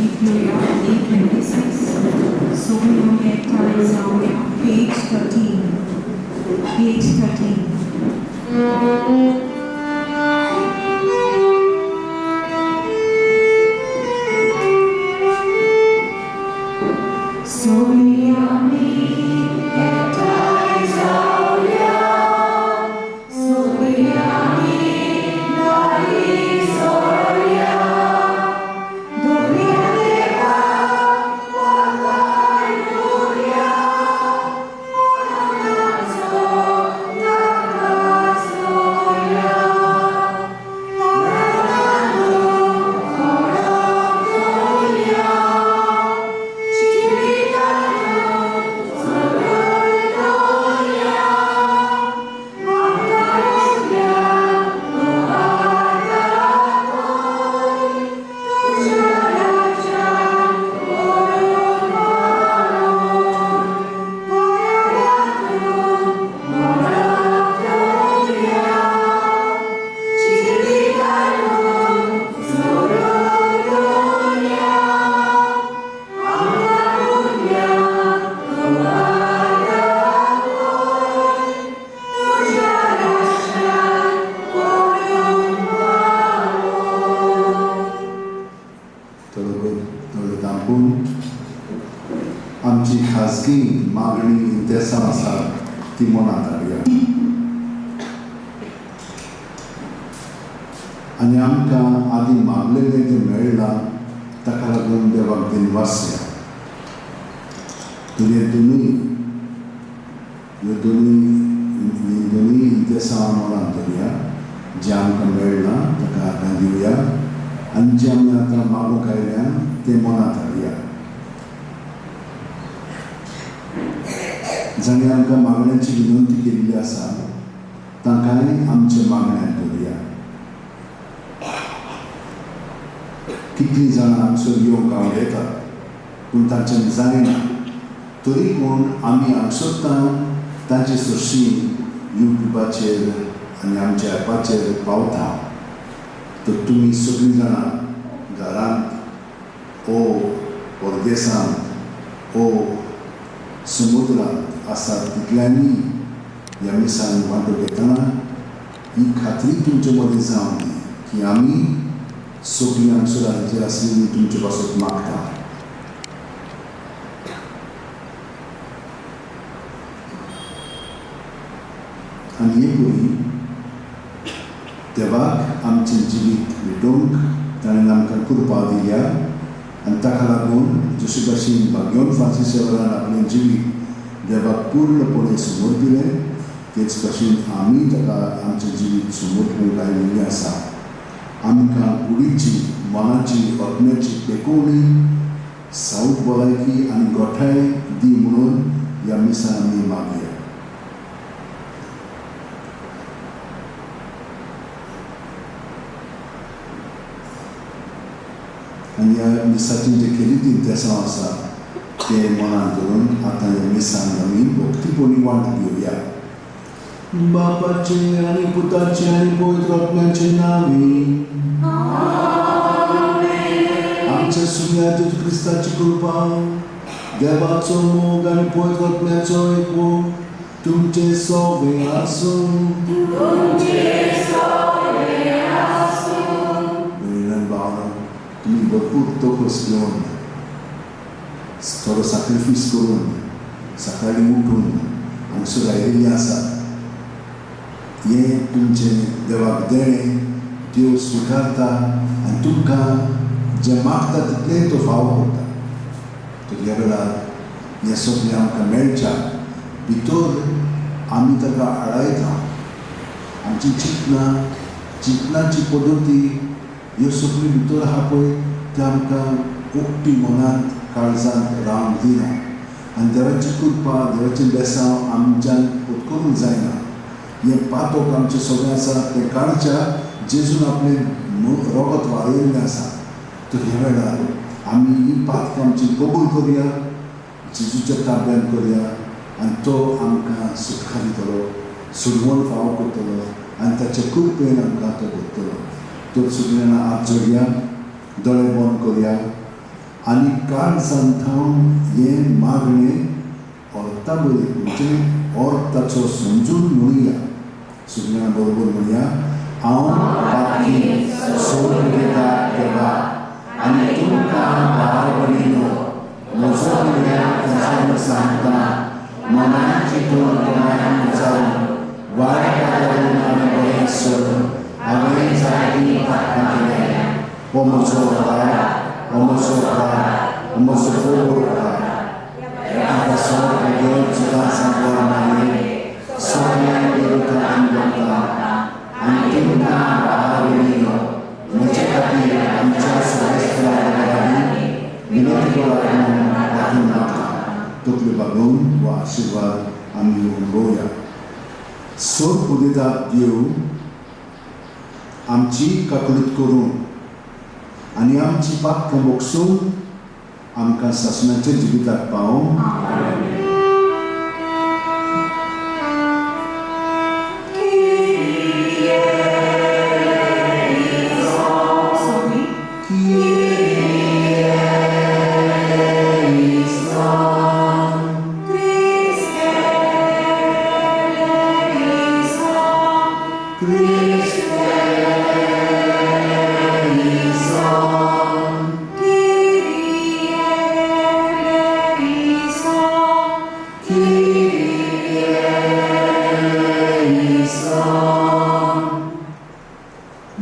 Biblia A26, Sonia Isaiah, page 13. Page 13. आमची खाजगी मागणी देसा आसा ती मनात हाडया आनी आमकां आदी मागलेलें जें मेळ्ळां ताका लागून देवाक दिनवास या दोनूय देसां मनांत दवरया जें आमकां मेळ्ळां ताका आतां दिवया आनी जें आमी आतां मागूंक आयल्या तें मनांत हाडया जाणें आमकां मागण्यांची विनंती केल्ली आसा तांकांय आमचे मागण्यांत दवरया कितलीं जाणां हांगसर येवंक आवडटात पूण तांच्यान जायना तरी पूण आमी हांगसर तांचे सरशीं यूट्यूबाचेर आनी आमच्या ऍपाचेर पावता तर तुमी सगळीं जाणां घरांत ओ परदेसांत ओ समुद्रांत आसात तितल्यांनी ह्या मिसान वांटो घेतना ही खात्री तुमचे मदीं जावं दी की आमी सगळीं हांगसर हाजेर आसलेलीं तुमचे पासत मागता आनी हे पळय देवाक आमचें जिवीत भेटोवंक ताणें आमकां कृपा दिल्या आनी ताका लागून जशे भाशेन भाग्यवन फ्रांसिसान आपलें जिवीत देवाक पूर्णपणे समर्पिलें तेच भाशेन आमी ताका आमचें जिवीत समर्पूंक आयिल्लीं आसा आमकां कुडीची मनाची आत्म्याची पेकोवणी साऊक भलायकी आनी गोठाय दी म्हणून ह्या मिसान आमी मागया आनी ह्या मिसाचीं जे केली देसां आसा ते मनांत दवरून आतां ह्या मिसान आमी भक्तीपोणी वांटो घेवया बापाचे आनी पुताचे आनी पवित्र आत्म्याचे नांवी आमच्या सुन्या जेजू क्रिस्ताची कृपा देवाचो मोग आनी पवित्र आत्म्याचो एकवो तुमचे सगळे आसूं तुम्ही भरपूर तोकस घेवन थोडो सॅक्रिफायस करून सकाळीं उठून हांगसर आयिल्लीं आसात हें तुमचें देवाक देणें देव स्विकारता आनी तुमकां जें मागता तितलें तो फावो करता तर ह्या वेळार हें सगळें आमकां मेळच्या भितर आमी ताका आडायता आमची चिंतनाची पद्दती ह्यो सगळ्यो भितर आहा पळय त्यो आमकां उक्ती मनांत काळजांत रावंक दिना आनी देवाची कृपा देवाचें बेसांव आमच्यान उतकरूंक जायना हें पातोक आमचें सगळें आसा तें काडच्या जेजून आपलें रोगत वाडयल्लें आसा तर ह्या वेळार आमी ही पातक आमची कबूल करया जेजूच्या ताब्यांत करया आनी तो आमकां सुटका दितलो सुडवण फावो करतलो आनी ताचे कृपेन आमकां तो करतलो तर सगळ्यांना हात जोडया दोळे बंद करया आनी काळजांत हे मागणें ऑर्ताबळी म्हणजे ऑर्ताचो समजून म्हणुया. सगळ्यां बरोबर म्हणुया. हांव पाखी सोड घेता देवा आनी तुमकां भाव भयणीनो म्हजो विचार सांगता मनान चिंतून तोंडान विचारून वायट करून आनी बरें सोडून हांवें जायतीं पातकां केल्या. हो म्हजो भाव, हो म्हजो भाव, हो म्हजो फोगोडकार. म्हाका सोड घेवन सुद्दां सांगला मागीर सगळें विरोधान करता आनी तुमकां भाव भयणीनो म्हजे खातीर आमच्या सगळ्या देवानी विनंती करून वाचून घेता. तकली बागून हो आशिर्वाद आमी घेवन भोवया. सोड उदिता देव आमची काकूळट करून आनी आमची पातकां मोगसून आमकां सासणाच्या जिविताक पावोवं.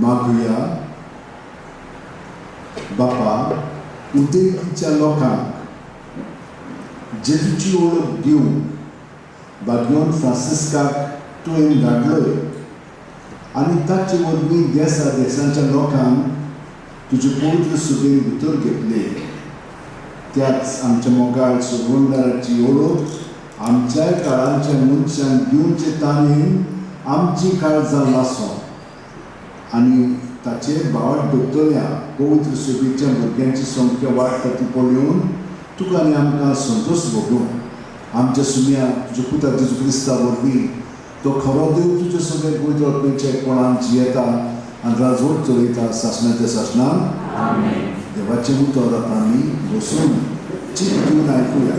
मागुया. बापा, उदेगीच्या लोकांक जेजूची वळख दिवंक बागयोन फ्रांसिस्काक तुवें धाडलय आनी ताचे वरवीं देसा देशांच्या लोकांक तुजे पवित्र सुबेन भितर घेतले. त्याच आमच्या मोगाळ सुगोंदाराची वळख आमच्या काळांच्या मनशांक दिवचे ताणें आमची काळजां लासों आनी ताचेर भावार्थ दवरतल्या पवित्र सुबेच्या भुरग्यांची संख्या वाडटा ती पळोवन तुका आनी आमकां संतोश भोगूं. आमच्या सुम्या तुज्या पुता जेजू क्रिस्ता वरवीं तो खरो देव तुजे सगळे पवित्र आत्मेच्या कोणान जियेता आनी राजवट चलयता सासणाच्या शासनान. देवाचें उतर आतां आमी बसून चित दिवन आयकुया.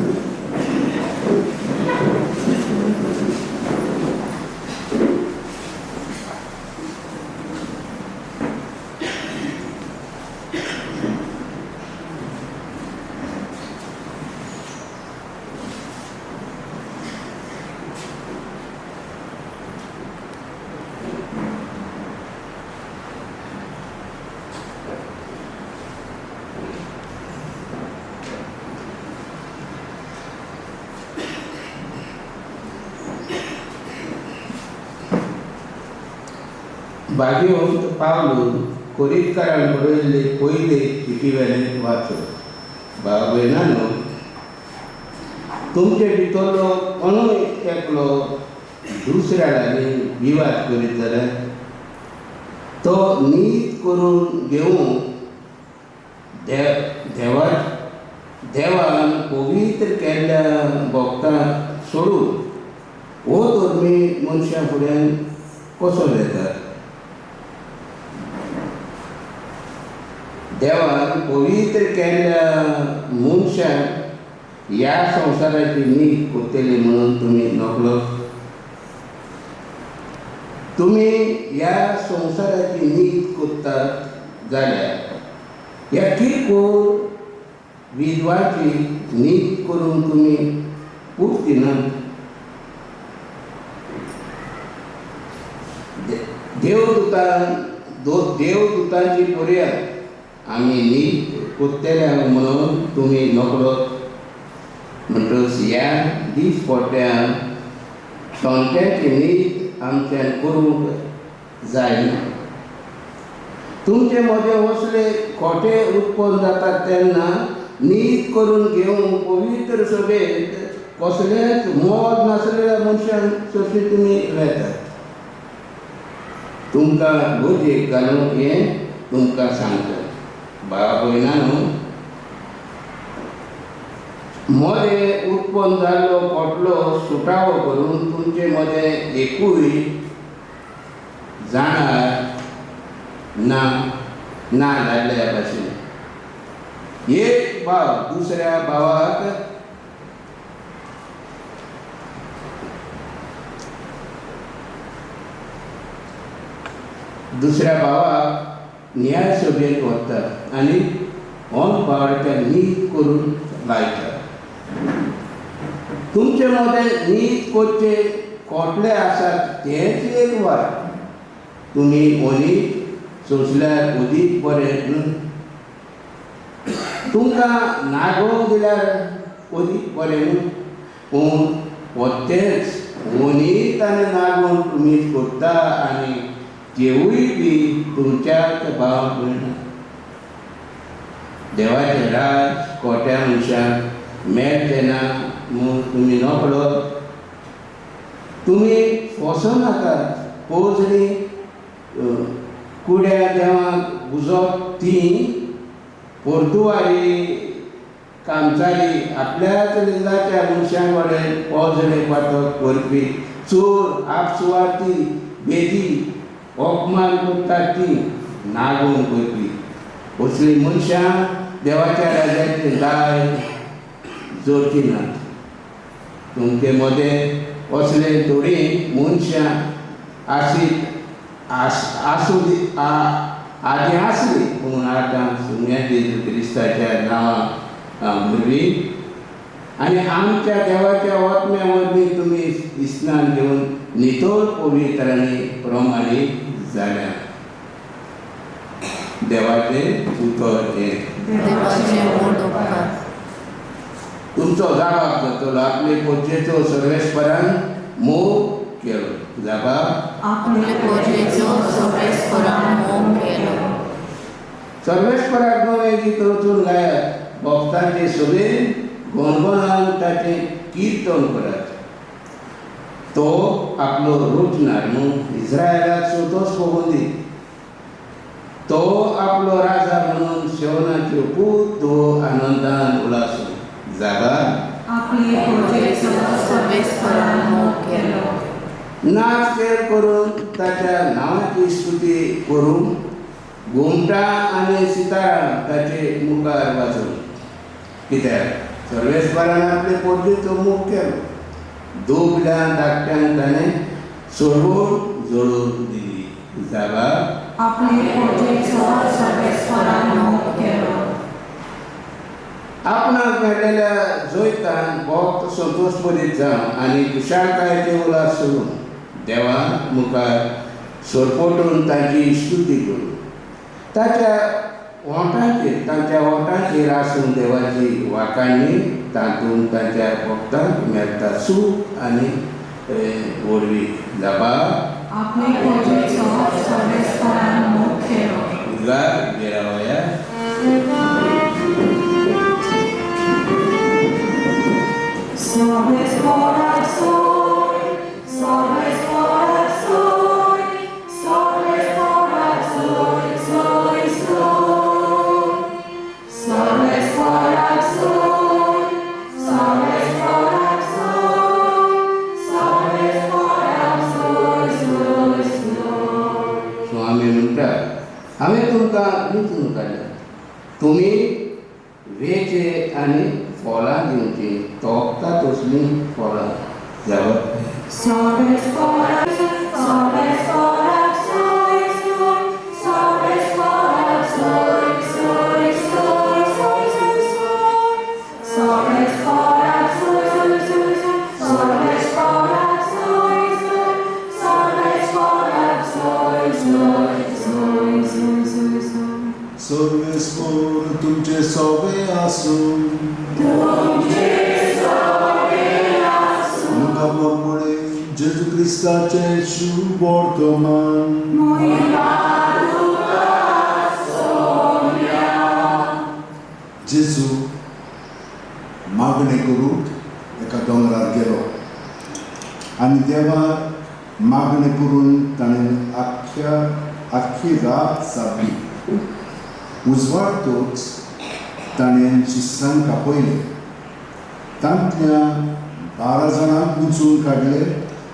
बागयोंत पावलून कोरीतकारान बरयल्ले पयले चिटीवेले वाचून. भाव भयणांनो, तुमचे भितरलो कोणूय एकलो दुसऱ्या लागीं विवाद करीत जाल्यार तो नीत करून घेवंक देवान पवित्र केल्ल्या भोगतां सोडून हो धर्मी मनशां फुड्यान कसो येता. देवान पवित्र केल्ल्या मनशाक ह्या संवसाराची नीत कोत्तेली म्हणून तुमी नकलो. तुमी ह्या संवसाराची नीत कोत्तात जाल्यार ह्या किरकोळ विधवाची नीत करून तुमी पुरतीना. देवदूतांची पर्यंत आमी नीत कोत्तेल्या म्हणून तुमी नकळत. म्हणटच ह्या दिसपट्ट्यान सोंट्याची नीत आमच्यान करूंक जायना. तुमचे मदें असले खोटे उत्पन्न जातात तेन्ना नीत करून घेवंक पवित्र सभेंत कसलेंच मोद नासलेल्या मनशांक चडशी तुमी वेतात. तुमकां गोजेक घालूंक हें तुमकां सांगता. भाव भयणांनो, मदें उत्पन्न जाल्लो पोटलो सुटावो करून तुमचे मदें एकूय जाणार ना जाल्ल्या भाशेन एक भाव दुसऱ्या भावाक न्याय सभेत व्हरतात आनी ऑन पावरच्या नीत करून लायतात. तुमचे मते नीत करचे कोटले आसात तेच एक वाट. तुम्ही मनीस सोंसल्यार अदीक बरें न्हू. तुमकां नागोवंक दिल्यार अदीक बरें न्हू. पूण होतेच मनीस आनी नागोवन तुमी करता आनी तेवूय बी तुमच्याच भाव भयणां. देवाचें राज खोट्या मनशाक मेळचें ना म्हूण तुमी नकळत. तुमी फसनाकात. पोजणी कुड्या देवाक बुजोवप ती पोर्तुवारी कामचारी आपल्याच लिंगाच्या मनशां कडेन पोजणे वांटप करपी चोर आपसुवार्थी बेदी अपमान करतात ती नागोवन करपी असली मनशां देवाच्या राजाचें दाय जोडची नात. तुमचे मदें असले थोडी मनशां आदी आसली पूण आतां सुम्या जेजू क्रिस्ताच्या नांवां वरवीं आनी आमच्या देवाच्या वतम्या वरवीं तुमी इस्नान घेवन नितोळ पवित्र आनी प्रमाणीत जाल्या. देवाचें उतर तुमचो जाबाब जातलो. आपले पोरचेचो सर्वेस्परान मोग केलो. जाबाब आपले पोरचेचो सर्वेस्परान मोग केलो. सर्वेस्पराक नवे गीत रचून गायात. भक्तांचे सभेन गोंडगोणान ताचें कीर्तन करात. तो आपलो रोचणार न्हू. इस्रायलाक सोतोस पळोवन दी. तो आपलो राजा म्हणून शेवनाच्यो पूत तो आनंदान उलासो. जाबाब आपले पोरचेचो सर्वेस्परान मोग केलो. नाच खेळ करून ताच्या नांवाची स्तुती करून घुमटां आनी सितारां ताचे मुखार वाजोवन. कित्याक सर्वेस्परान आपले पोरचेचो मोग केलो. दोगल्या धाकट्यांक ताणें सोडून जोडून दिली. जाबाब आपले पोरचेचो सर्वेस्परान मोग केलो. आपणाक मेळलेल्या जोयतान भक्त संतोश भरीत जावन आनी कुशाळकायेचे उलास सोडून देवा मुखार सोरपोटून ताची स्तुती करून तांच्या ओंठांचेर आसून देवाची वाखाणणी तातूंत तांच्या भक्तांक मेळटा सूख आनी वरवीं. जाबाब आपले पोरचेचो सर्वेस्परान मोग केलो. उजगार गेरावया. Sobresporar soy, sobresporar soy, sobresporar soy, soy, soy. Sobresporar soy, sobresporar soy, sobresporar soy, soy, soy. स्वामी म्हणटात हांवें तुमकां विचून काडल्या. तुमी वेचे आनी फळां दिवची. तोपता तसलीं फळां. जाबाब Sobresporar, sobresporar soy, soy, sobresporar soy, soy, soy, soy, soy, soy. Sobresporar soy, soy, soy, soy, sobresporar soy, soy, sobresporar soy, soy, soy, soy, soy, soy. सर्वेस्पर तुमचे सोबे आसूं. अनुग्रहामुळे जेजू क्रिस्ताचे शुभ वर्तमान. जेजू मागणे करून एका दोंगरार गेलो आनी देवाक मागणे करून ताणें आख्खी रात सारली. उजवाडतोच ताणें शिस्सांक आपयले. तांतल्या 12 जाणांक गुंचून काडले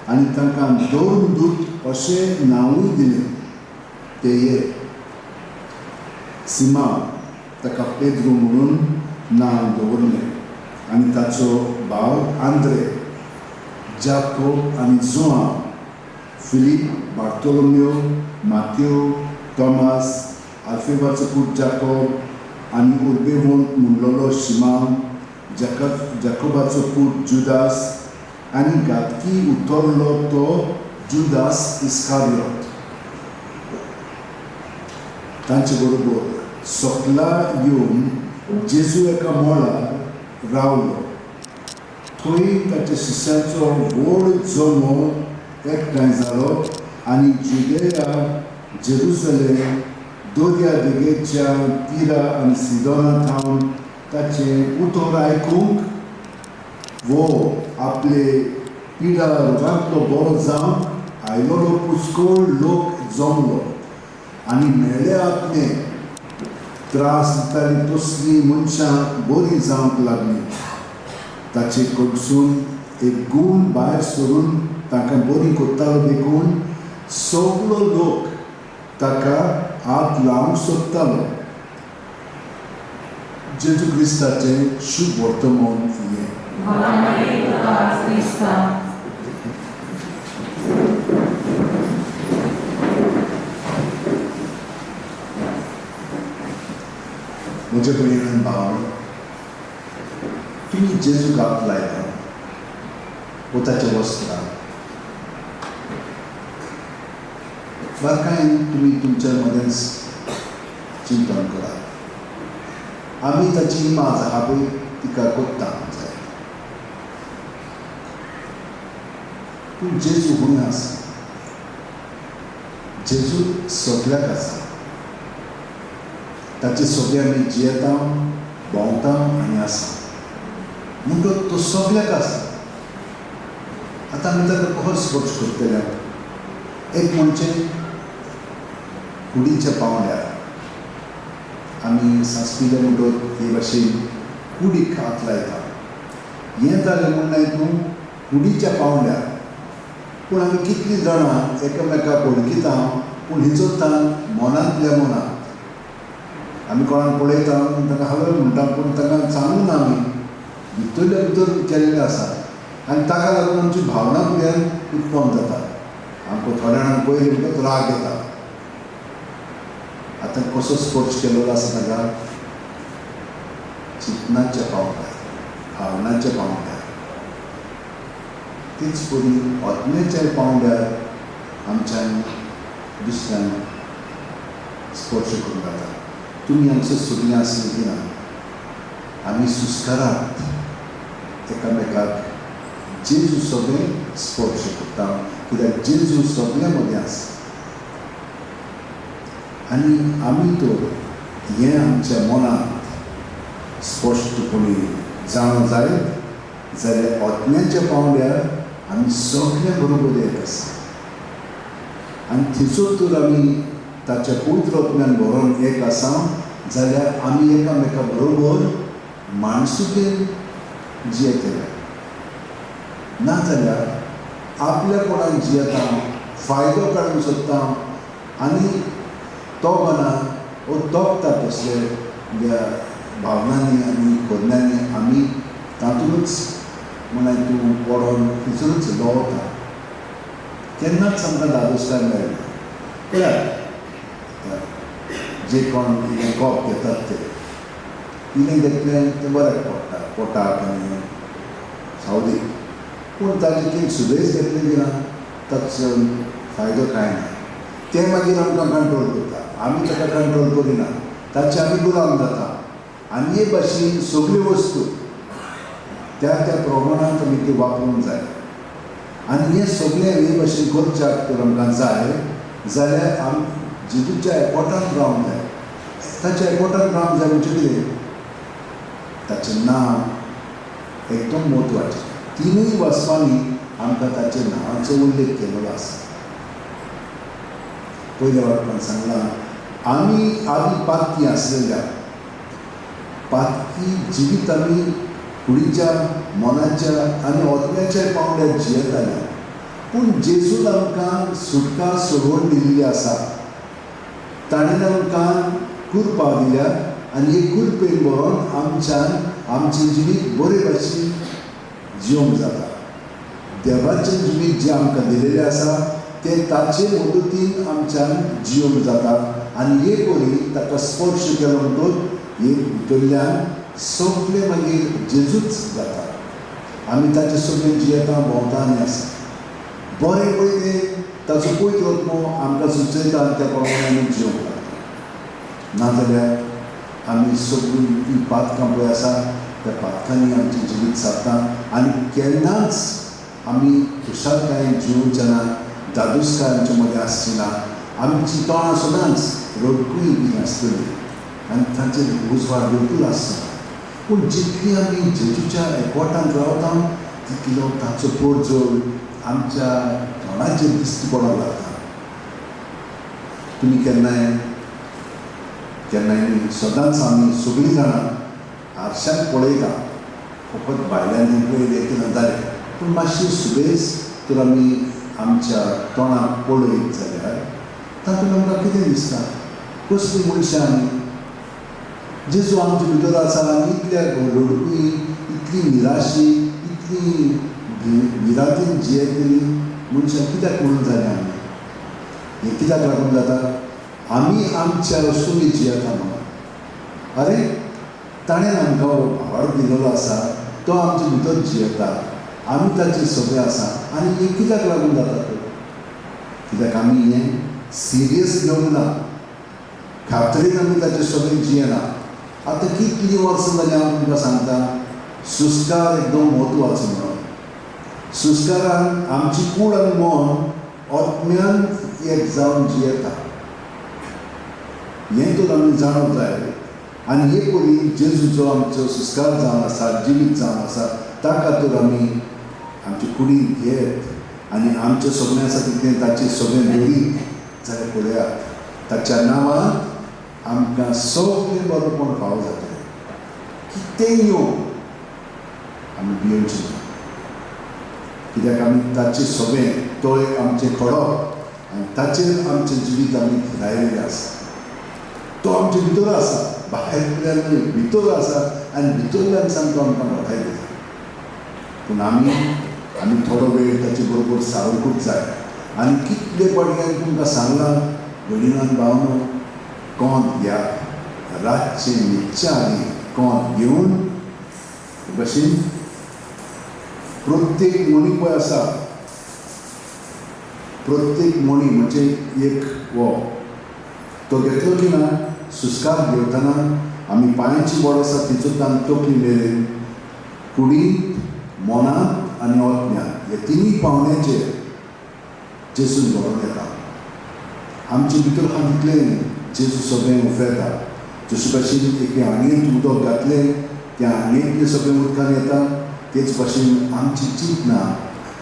आनी तांकां दोन दूत अशें नांवूय दिलें. ते सिमा ताका पेद्रू म्हणून नांव दवरलें आनी ताचो भाव आंद्रे, जाकोब आनी जुआंव, फिलीप, बार्तोलोमेव, माथ्यो, तोमास, आल्फेवाचो पूत जाकोब आनी उर्बेवंत म्हणलोलो शिमाम, जाकोबाचो पूत जुदास आनी घातकी उतरलो तो जुदास इस्कारियोत. तांचे बरोबर सोकला येवन जेजू एका मोळार रावलो. थंय ताच्या शिश्यांचो व्हड जमो एकठांय जालो आनी जुदेया, जेरुसलेम, दर्या देगेच्या तिरा आनी सिदोना थावन ताचें उतर आयकूंक वो आपले पिडा रोगांतलो बरो जावंक आयलोलो पुस्कोळ लोक जमलो आनी मेळ्ळे आपले त्रास दितालीं तसलीं मनशां बरीं जावंक लागलीं. ताचे कडसून एक गूण भायर सरून ताका बरी कोत्तालो देखून सगळो लोक ताका हात लावंक सोदतालो. जेजू क्रिस्ताचें शुभ वर्तमान हें. म्हज्या भयण भाव, तुम्ही जेजू गात लायला वताच्या वस्त्रां बारकायेन तुम्ही तुमच्या मदेंच चिंतन करात. आमी ताची इमाज आहा पळय तिका कोत्ता जाय. पूण जेजू खंय आसा? जेजू सगळ्याक आसा. ताचे सगळे आमी जियेता, भोंवता आनी आसा. म्हणटच तो सगळ्याक आसा. आतां आमी ताका कसो स्पर्श करतले? एक म्हणजे कुडीच्या पावंड्यार आमी सांस्पिले म्हणटत हे भाशेन कुडीक हात लायता. हें जालें म्हण न्हय कुडीच्या पावंड्यार. पूण आमी कितलीं जाणां एकामेकाक वळखीता पूण हिचो ताण मनांतल्या मनांत. आमी कोणाक पळयता ताका हांवें म्हणटा पूण ताका सांगूंक ना आमी भितरल्या भितर केल्लें आसा आनी ताका लागून आमची भावना फुड्यान उत्पन्न जाता. आमकां थोड्या जाणांक पयलीं म्हणटच राग येता. आतां कसो स्पर्श केल्लो आसा ताका? चिंतनाच्या पावंड्यार, भावनाच्या पावंड्यार. तीच बरी आत्म्याच्या पावंड्यार आमच्यान दुसऱ्यांक स्पर्श करूं जाता. तुमी आमचो सगळीं आसली की ना आमी सुस्कारात एकामेकाक जेजू सगळें स्पर्श करता कित्याक जेजू सगळ्या मदें आसा. आनी आमी तर हें आमच्या मनांत स्पश्टपणी जावं जायत जाल्यार आत्म्याच्या पावंड्यार आमी सगळे बरोबर एक आसा. आनी थंयसर तर आमी ताच्या पवित्र आत्म्यान भरोवन एक आसा जाल्यार आमी एकामेका बरोबर माणसुकेन जियेतले. नाजाल्यार आपल्या कोणाक जियेता, फायदो काडूंक सोदता आनी तो मना वो तोपता तसले भावनांनी आनी खोदण्यांनी आमी तातूंतच म्हळ्यार तूं पडोन थंयसरूच लोवता. केन्नाच आमकां धादोसकाय मेळना. पळयात जे कोण कितें कोप घेतात ते कितें घेतलें तें बऱ्याक पडटा पोटाक आनी सावदीक. पूण ताजे कितें सुबेज घेतलें की ना ताचो फायदो कांय ना. तें मागीर आमकां कंट्रोल करता. आमी ताका कंट्रोल करिना. ताचे आमी गुलाम जाता. आनी हे भाशेन सगळ्यो वस्तू त्या त्या प्रमाणांत आमी ती वापरूंक जाय. आनी हें सगळें हे भाशेन करच्याक तर आमकां जाय जाल्यार आमी जेजूच्या एकवटांत रावंक जाय. ताच्या एकवटांत रावंक जाय म्हणजे कितें? ताचें नांव एकदम म्हत्वाचें. तिनूय वाचपांनी आमकां ताच्या नांवाचो उल्लेख केलेलो आसा. पयल्या वाटपान सांगलां आमी आदी पातकी आसलेल्या पातकी जिवीत आमी कुडीच्या मनाच्या आनी आत्म्याच्या पावंड्यार जियेताले. पूण जेजून आमकां सुटका सोडवून दिल्ली आसा. ताणें आमकां कृपा दिल्या आनी एक कुरपेन व्हरून आमचें जिवीत बरे भाशेन जिवंक जाता. देवाचें जिवीत जें आमकां दिलेलें आसा तें ताचे मदतीन आमच्यान जिवंक जाता. आनी एक वरी ताका स्पर्श केलो म्हणटूच एक भितरल्यान सगळें मागीर जेजूच जाता. आमी ताचे सगळें जियेता भोंवता आनी आसा. बरें पळय ताचो पयत वचपो आमकां सुचयता त्या प्रमाणे आमी जिवंक लागता. नाजाल्यार आमी सगळीं ती पातकां पळय आसा त्या पातकांनी आमचें जिवीत सारता आनी केन्नाच आमी खुशालकायेन जिवोवचें ना, दादूसकाय आमचे मदें आसची ना. आमचीं तोंडां सदांच रडकूय बी आसतलीं आनी तांचेर उजवाड बिलकूल आसना. पूण जितली आमी जेजूच्या एकवटांत रावता तितलो ताचो पोरजोर आमच्या तोंडाचेर दिश्टी पडोंक लागता. तुमी केन्नाय न्ही सदांच आमी सगळीं जाणां आरशाक पळयता, फकत भायल्यान पळयलें की नजारे, पूण मातशी सुबेज तर आमी आमच्या तोंडाक पळयत जाल्यार तातूंत आमकां कितें दिसता? कसलीं मनशां आमी? जेजू आमचे भितर आसा आनी इतल्या रडकुयी, इतली निराशी, इतली विरातीन जियेतली मनशां कित्याक म्हणून जालें आमी? हें कित्याक लागून जाता? आमी आमच्या सुमी जियेता म्हणून. अरे ताणें आमकां भावार्थ दिलेलो आसा, तो आमचे भितर जियेता, आमी ताचे सगळे आसा आनी हें कित्याक लागून जाता तर? कित्याक आमी हें सिरियस घेवंक ना, खात्रेन आमी ताचे सगळें जियेना. आतां कितलीं वर्सां जालीं हांव तुमकां सांगता, सुस्कार एकदम म्हत्वाचो म्हणून. सुस्कारान आमची कूड आनी मन आत्म्यान एक जावन जियेता. हें तर आमी जाणूंक जाय. आनी एक वरी जेजूचो आमचो सुस्कार जावन आसा, जिवीत जावन आसा, ताका तर आमी आमचे कुडींत घेत आनी आमचें सगळें आसा तितलें ताचें सगळें दवरीत जाल्यार पळयात, ताच्या नांवान आमकां सगळें बरोवपण फावो जातलें. कितेंय येवं आमी भियेवचें ना, कित्याक आमी ताचें सगळें तोय आमचें खडप आनी ताचेर आमचें जिवीत आमी लायिल्लें आसा. तो आमचे भितर आसा, भायल्यान न्हय, भितर आसा आनी भितरल्यान सामको आमकां घडयता. पूण आमी थोडो वेळ ताचे बरोबर सावरूंकूच जाय. आनी कितले फावटी हांवें तुमकां सांगलां, भयणीनान भावनो, कोंत घ्या, रातचे न्हिदच्या आदीं कोंत घेवन हे भाशेन प्रत्येक मणी पळय आसा, प्रत्येक मणी म्हणजे एक वो तो घेतलो की ना, सुस्कार घेवतना आमी पांयांची बोट आसा तितूंतल्यान तकली मेरेन कुडींत, मनांत आनी आत्म्यांत हे तिनूय पावंड्याचेर जेजून व्हरोन येता. आमचे भितर आहा तितलें जेजू सगळें उफेता. जशे भाशेन एके आंगयेंत उदक घातलें त्या आंगयेंतलें सगळें उदकान येता, तेच भाशेन आमची चिंतना,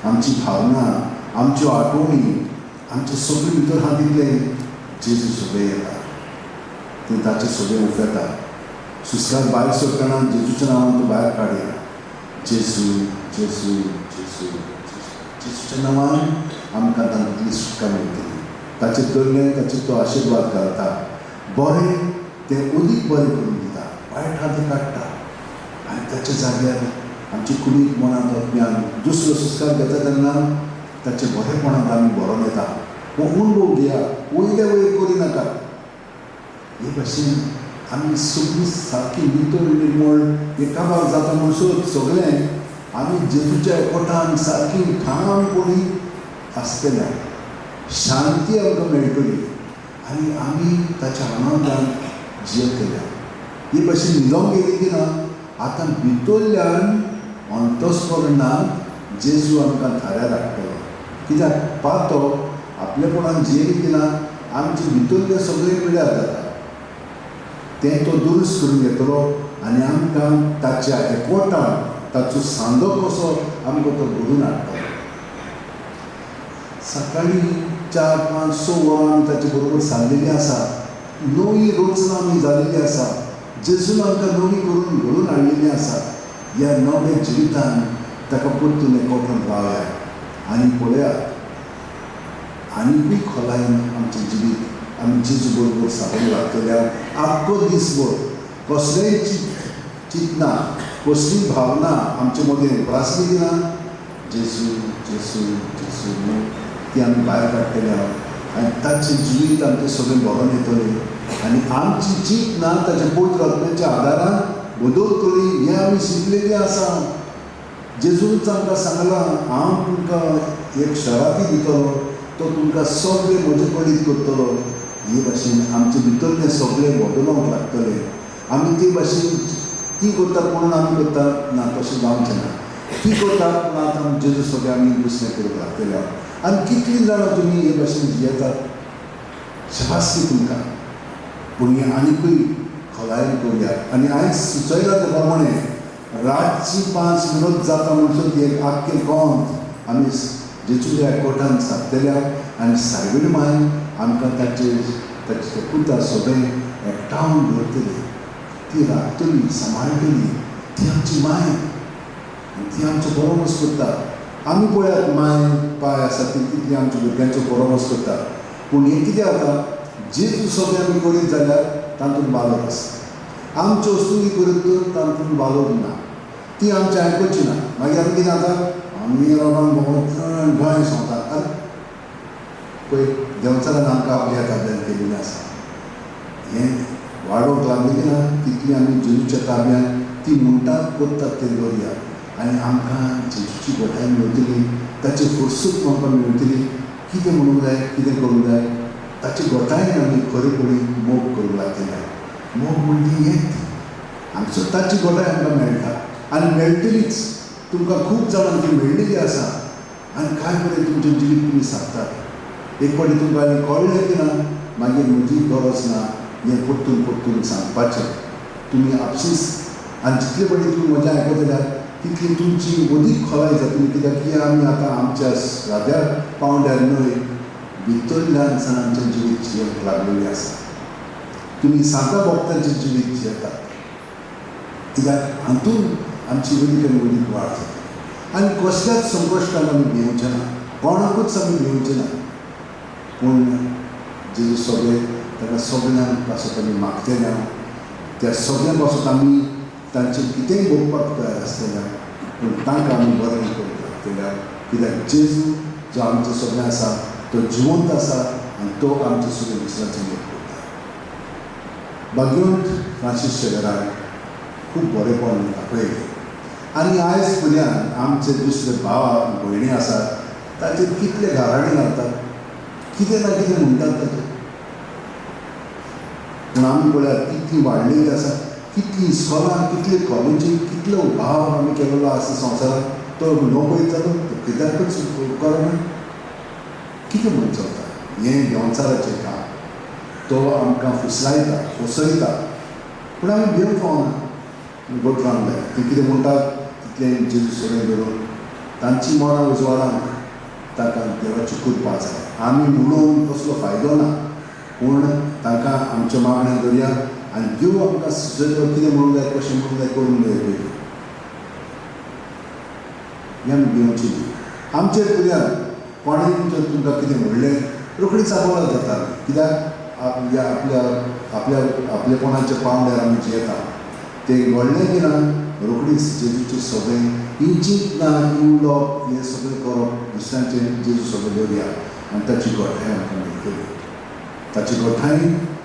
आमची भावना, आमच्यो आठवणी, आमचें सगळें भितर आहा तितलें जेजू सगळें येता. तें ताचें सगळें उफेता. सुस्कार भायर सरतना जेजूच्या नांवान तो भायर काडया. जेजू जेजू जेजू जेजूच्या नांवान आमकां तांतली सुटका मेळटली. ताचेर तरलें ताचेर तो आशिर्वाद घालता. बरें तें उदीक बरें करून दिता, वायट आहा तें काडटा आनी ताच्या जाग्यार आमची कुडींत मनांत आत्म्यान दुसरो सुस्कार घेता तेन्ना ताचे बरेपणांत आमी भरोन येता. हो अनुभव घेया, वयले वयर करिनाका. हे भाशेन आमी सगळीं सारकी नितळ निर्मळ एका भाग जाता म्हणसर सगळें आमी जेजूच्या एकवटान सारकी ठामपणी आसतल्या शांती आमकां मेळटली आनी आमी ताच्या आनंदान जियेतल्या. ही भाशेन न्हिदोंक गेली की ना, आतां भितरल्यान अंतस्करणांत जेजू आमकां थाऱ्यार हाडटलो. कित्याक पातो आपलेपणान जियेली की ना, आमचे भितरलें सगळें पिड्यार जाता. तें तो दुरुस्त करून घेतलो आनी आमकां ताच्या एकवटान ताचो सांदो कसो आमकां तो घडोवन हाडटलो. सकाळीं 4-5-6 वरां आमी ताचे बरोबर सारलेलीं आसा. नवी रोचनां आमी जालेलीं आसा. जेजून आमकां नवी करून घडोवन हाडलेलीं आसा. ह्या नव्या जिवितान ताका परतून एकवटान रावया आनी पळयात आनीकूय खोलायेन आमचें जिवीत आमी जेजू बरोबर सारून रावतल्यार आख्खो दिसभर कसलेय चिंतना कसली भावना आमचे मदीं उप्रासली ना जेजू जेजू जेजू म्हणून ती आमी भायर काडटले आनी ताचें जिवीत आमचें सगळें भरोन येतलें आनी आमची चिंतना ताच्या पवित्र आत्म्याच्या आदारान बदलतली हें आमी शिकलेलीं आसा. जेजूच आमकां सांगलां हांव तुमकां एक शराती दितलो तो तुमकां सगळें म्हजे कडेन करतलो. हे भाशेन आमचे भितरलें सगळें बदलूंक लागतलें. आमी ते भाशेन ती करता म्हणून आमी करता ना तशें जावचें ना. ती करता पूण आतां जेजू सगळें आमी दुसरें करूंक लागतले. आनी कितलीं जाणां तुमी हे भाशेन जियेतात शबासकी तुमकां. पूण हें आनिकूय खोलायेन करुया. आनी आयज सुचयलां ते प्रमाणे रातची 5 मिनट जाता म्हणसर एक आख्खें गोंय आमी जेजूच्या एकवटान सारतल्या आनी सायबीण माय आमकां ताचे पुता सगळें एकठांय दवरतली. ती राखतली सांबाळटली. ती आमची माय आनी ती आमचो बरो वस करता. आमी पळयात माय पाय आसा ती कितली आमच्या भुरग्यांचो बरो वस करता. पूण हें कितें जाता जेजू सगळें आमी करीत जाल्यार तातूंत बालक आसता. आमच्यो वस्तू करीत तातूंत बालक ना. ती आमची आयकुची ना. मागीर आमी कितें जाता आमी रावून गोंय सांगतात. आरे पळय देंवचारान आमकां आपल्या ताब्यांत केल्लें आसा. हें वाडोवंक लागलेली ना तितली आमी जेजूच्या ताब्यांत ती म्हणटात करतात तें दवरया. आनी आमकां जेजूची घोटाय मेळटली. ताची फुरसूक आमकां मेळटली. कितें म्हणूंक जाय कितें करूंक जाय ताची घोटायेन आमी खरेपणी मोग करूंक लागतले. मोग म्हणजे हें आमचो ताची घोटाय आमकां मेळटा आनी मेळटलीच. तुमकां खूब जाणांक ती मेळिल्ली आसा आनी कांय बरें तुमचें जिवीत तुमी सारतात. एक फावटी तुमकां आनी कळ्ळें की ना मागीर म्हजी गरज ना हें परतून परतून सांगपाचें. तुमी आपशींच आनी जितले फावटी तुमी म्हजें आयकतल्यार तितली तुमची अदीक खोलाय जातली. कित्याक की आमी आतां आमच्या राद्यार पावंड्यार न्हय भितरल्यान सावन आमचें जिवीत जियोंक लागलेलें आसा. तुमी साता भोगतांचें जिवीत जियेतात. कित्याक हातूंत आमची अदीक आनी अदीक वाड जाता. आनी कसल्याच संकश्टान आमी भिवचें ना. कोणाकूच आमी भिवचें ना. पूण जेजू सगळें ताका सगळ्यांक पासत आमी मागतले. त्या सगळ्यां पासत आमी तांचें कितेंय भोगपाक तयार आसतले. पूण तांकां आमी बरें करूंक लागतले. कित्याक जेजू जो आमचें सगळें आसा तो जिवंत आसा आनी तो आमचें सगळें दुसऱ्याचें मोग करता. भाग्यवंत फ्रांसीस शेवेराक खूब बरेपण दाखयलें. आनी आयज फुड्यान आमचे दुसरे भाव भयणी आसात ताचेर कितले घाराणे घालतात कितें ना कितें म्हणटात ताचेर. पूण आमी पळयात कितली वाडलेली आसा. कितली इस्कॉलां कितले कॉलेजी कितलो भाव आमी केलेलो आसा संवसारांत. तो नोकरी जालो कित्याकूच उपकारना. कितें म्हूण चलता हें देंवचाराचें काम. तो आमकां फुसलायता फसयता पूण आमी भिवंक पावना. गोठरांक जाय ती कितें म्हणटात तितलें जेजू सगळें धरून तांची मनां उजवाडांक ताका देवाची कृपा जाय. आमी म्हणून कसलो फायदो ना पूण ताका आमच्या मागण्या धरया आनी देव आमकां सुचयलो कितें म्हणूंक जाय कशें म्हणूंक जाय करूंक जाय पयलीं. हें आमी भिवची न्ही. आमचेर फुड्यान कोणें तुमकां कितें म्हणलें रोखडीच आपोवपाक जाता. कित्याक आपलेपणाच्या पावंड्यार आमी जियेता. तें घडलें की ना रोखडीच जेजूचें सगळें इंचीत ना उलोवप हें सगळें करप दुसऱ्यांचें जेजू सगळें दवरया आनी ताची घोटाय आमकां मेळटली. ताची घोटाय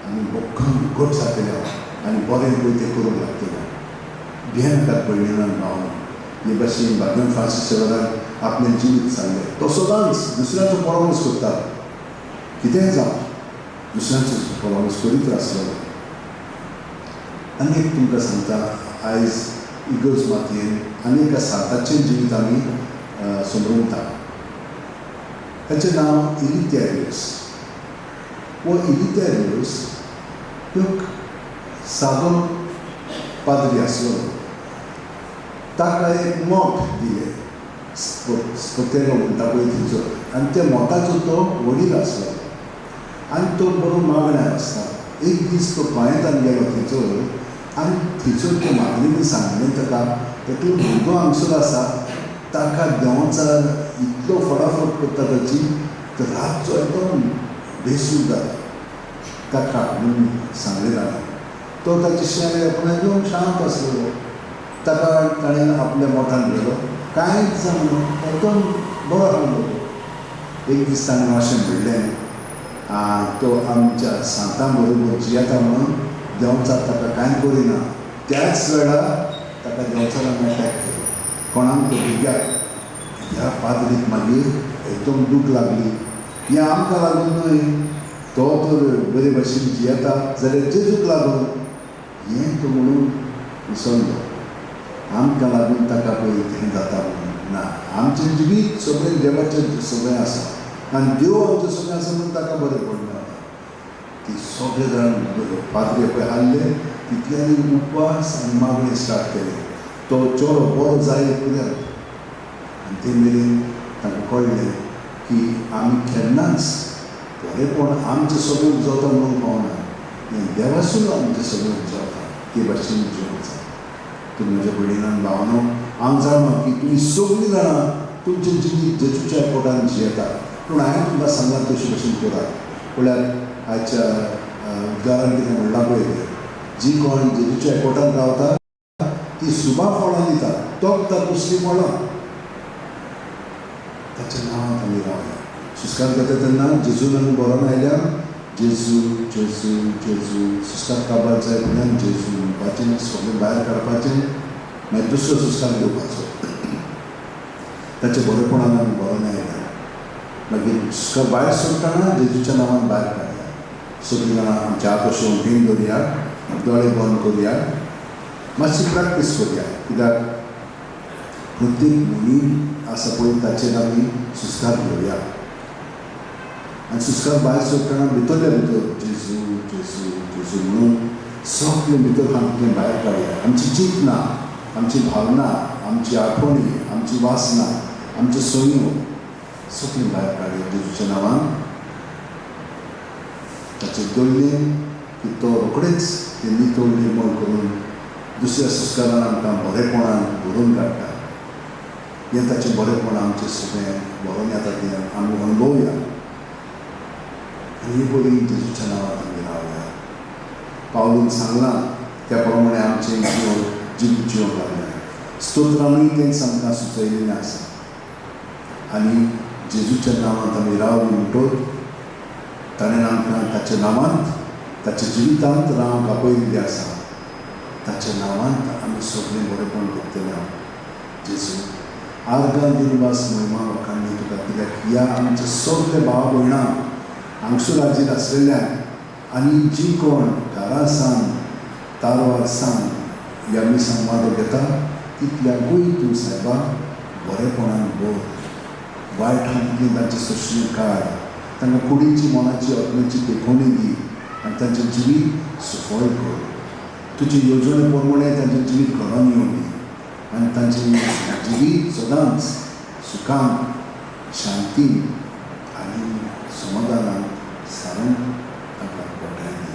आमी भक्कम घट जातले आनी बरें पळय करूंक लागतले. भियेनाकात भयणींनो भावांनो. हे भाशेन भाग्यवंत फ्रांसीस शेवेराक आपलें जिवीत सांगलें. तो सदांच दुसऱ्याचो परामर्श करता. कितेंय जावं दुसऱ्यांचो परामर्श करीत आसलो. आनी एक तुमकां सांगता आयज इगर्ज मातयेन आनी एका सांताचें जिवीत आमी समरुंता. ताचें नांव इलिथेरियस. वो इलिथेरियस एक सादो पाद्री आसलो. ताका एक मोठ दिलें स्पोतेलो म्हणटा पळय थंयचो आनी त्या मोठाचो तो वडील आसलो आनी तो बरो मागण्यार आसता. एक दीस तो गोंयांतान गेलो थंयचर आनी थंयचर त्या मागणेनी सांगलें ताका एकलो भुरगो हांगसर आसा ताका देंवचार इतलो फटाफट करता ताची तर रातचो एकदम बेसूर जाता ताका म्हणून सांगलें जालें. तो ताचे शेण एकदम शांत आसलेलो. ताका ताणें आपल्या मोठान गेलो, कांयच जावना, एकदम बरो आसलो. एक दीस ताणें अशें म्हणलें, तो आमच्या सांतां बरोबर जियेता म्हणून देंवचार ताका कांय करिना. त्याच वेळार ताका देंवचारान अटॅक केलो. कोणाक तो भुरग्याक. ह्या पाद्रीक मागीर एकदम दूख लागली. हें आमकां लागून न्हय, तो तर बरे भाशेन जियेता जाल्यार जेजूक लागून. हें तो म्हणून विसरलो. आमकां लागून ताका पळय कितें जाता म्हणून ना. आमचें जिवीत सगळें देवाचें सगळें आसा आनी देव आमचें सगळें आसा म्हणून ताका बरें पडना. ती सगळे जाण पाद्रे पळय आहले तितल्यांनी उपवास आनी मागणें स्टार्ट केलें. तो चेडो बरो जाय कित्याक. आनी ते मेरेन तांकां कळ्ळें की आमी केन्नाच बरेंपण आमचें सगळें जाता म्हणून पावना. हें देवासून आमचें सगळें जाता ते भाशेन जिवंक जाय. तुमी म्हज्या भयणीन भावनो, हांव जाणा की तुमी सगळीं जाणां तुमचें जिवीत जेजूच्या कोटान जियेता. पूण हांवें तुमकां सांगलां तशे भशेन करात. म्हळ्यार आयच्या उद्गारान कितें म्हणलां पळय, जी कोण जेजूच्या कोटान रावता ती सुबां फळां दिता. तो कसलीं फळां ताच्या नांवांत आमी रावया. सुस्कार करता तेन्ना जेजून आमी बरोवन आयल्यार जेजू जेजू जेजू सुस्कार काबार जाय फुड्यान जेजू म्हणपाचें, सगळें भायर काडपाचें, मागीर दुसरो सुस्कार घेवपाचो. ताचे बरेपणान आमी बरोवन आयल्या. मागीर सुस्कार भायर सोडटाना जेजूच्या नांवान भायर काडया. सगळीं जाणां आमच्या हात अशें उंठीन दवरया, दोळे बंद करया, मातशी प्रॅक्टीस करया. कित्याक प्रत्येक मनीस आसा पळय ताचेर आमी सुस्कार घेवया. आनी सुस्कार भायर सोडटाना भितरल्या भितर जेजू जेजू जेजू म्हणून सगळें भितर आमी भायर काडया. आमची चिंतना, आमची भावना, आमची आठवणी, आमची वासना, आमच्यो सयो सगळीं भायर काडया जेजूच्या नांवान. ताचेर दवरलें की तो रोखडेच ते नितळ निर्मळ करून दुसऱ्या सुस्कारान आमकां बरेपणान भरून काडटा. हें ताचें बरेपण आमचें सगळें भरोवन येता तें आमी अणभवया. आनी बरी जेजूच्या नांवान आमी रावया. पावलून सांगलां त्या प्रमाणे आमचें जिवीत जिवंक लागलें. स्तोत्रांनी तें आमकां सुचयिल्लें आसा. आनी जेजूच्या नांवांत आमी रावली म्हणटच ताणें आमकां ताच्या नांवांत ताच्या जिवितांत रावंक आपयिल्लें आसा. ताच्या नांवांत आमी सगळें बरेपण करतले. जेजू आर्गां दिनवास महिमा वखाणी तुका, कित्याक ह्या आमच्या सगळे भाव भयणां हांगसर हाजीर आसलेल्यान आनी जी कोण घरा सान तारवार सान ह्या मिसान वांटो घेता तितल्याकूय तूं सायबा बरेपणान बोर. वायट हांतून तांचें सोंसणें काड. तांकां कुडीची मनाची आत्मेची देखोवणी दी आनी तांचें जिवीत सुफळ कर. तुजे येवजणे प्रमाणे तांचें जिवीत घडोवन येवं दी आनी तांचें जिवीत सदांच सुखान, शांतीन आनी समाधानान सारून तांकां घडोवन दी.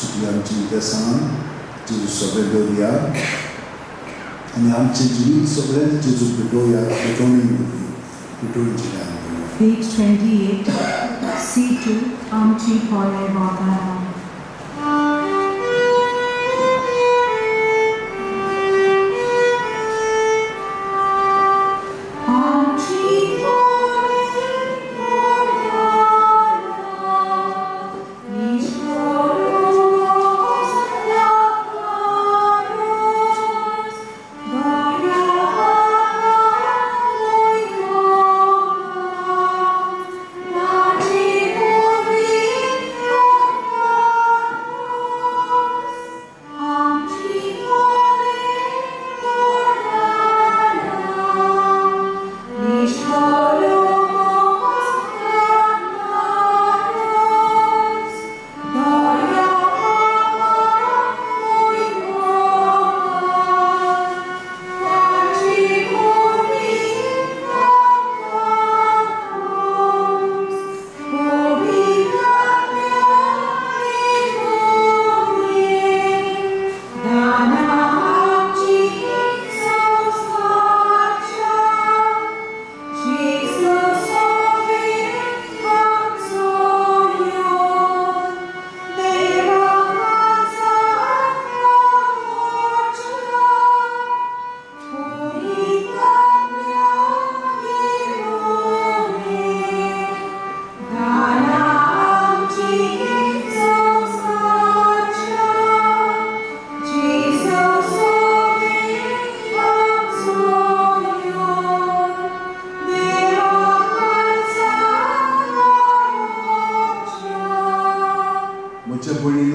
सगळीं आमची विदेसान जेजू सगळें दवरया आनी आमचें जिवीत सगळें जेजू पेटोवया. पेटोवची गाय. Page 28, C2, Amchi Pole Vagara.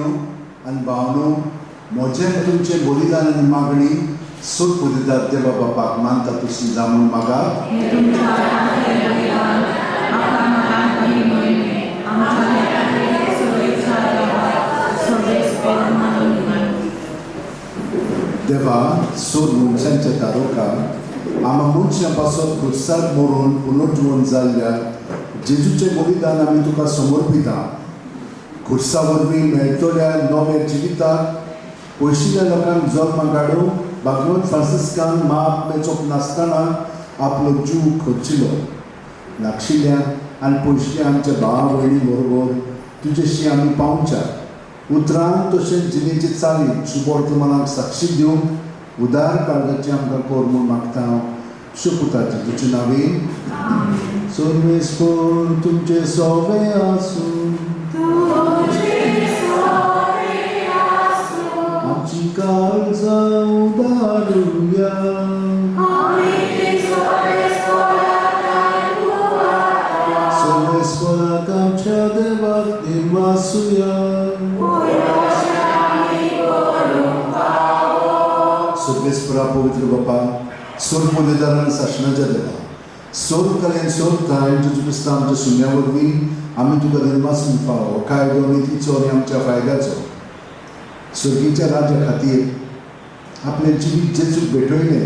भयणीनो आनी भावनो म्हजें तुमचें बलिदान आनी मागणी सूट पुदितात देवा बापाक मानता तशी जामून मागात. हे तुमच्या हातांतलें बलिदान आपल्या महानपणी मयने आमच्या लेखांतले सगळेच्या देवाक सगळेच करून मानून देवा सूर मनशांच्या दारोकार आम्हा मनशां पासत खुर्सार मरून पुनर्जीवन जाल्ल्या जेजूचें बलिदान आमी तुका समर्पिता. खुर्सा वरवीं मेळटल्या नव्या जिविताक पयशिल्ल्या लोकांक जल्माक हाडूंक भागवत फ्रांसिस्कान माप मेचोक नासतना आपलो जीव खर्चिलो. लागशिल्ल्या आनी पयशिल्ल्या आमच्या भावा भयणी बरोबर तुजेशी आमी पावच्या उतरां तशेंच जिणेचे चालीक शुभवर्तमानाक साक्षी दिवंक उदार काळजाची आमकां कर म्हूण मागता हांव शुपुताचे तुजे नांवें. सर्वेस्पर तुमचे सोवे आसूं आमची काळजां उदारुया सर्वेस्पराक आमच्या देवाक निर्मासुया. सर्वेस्परा पवित्र बापा सोर बलिदानान सासणाच्या देवा सोर कलेन सोर ताय जेजू क्रिस्ता आमच्या सुन्या वरवीं आमी तुका निर्मासून पावो कायदो नितीचो आनी आमच्या फायद्याचो. स्वर्गीच्या राज्या खातीर आपलें जिवीत जेजूक भेटयलें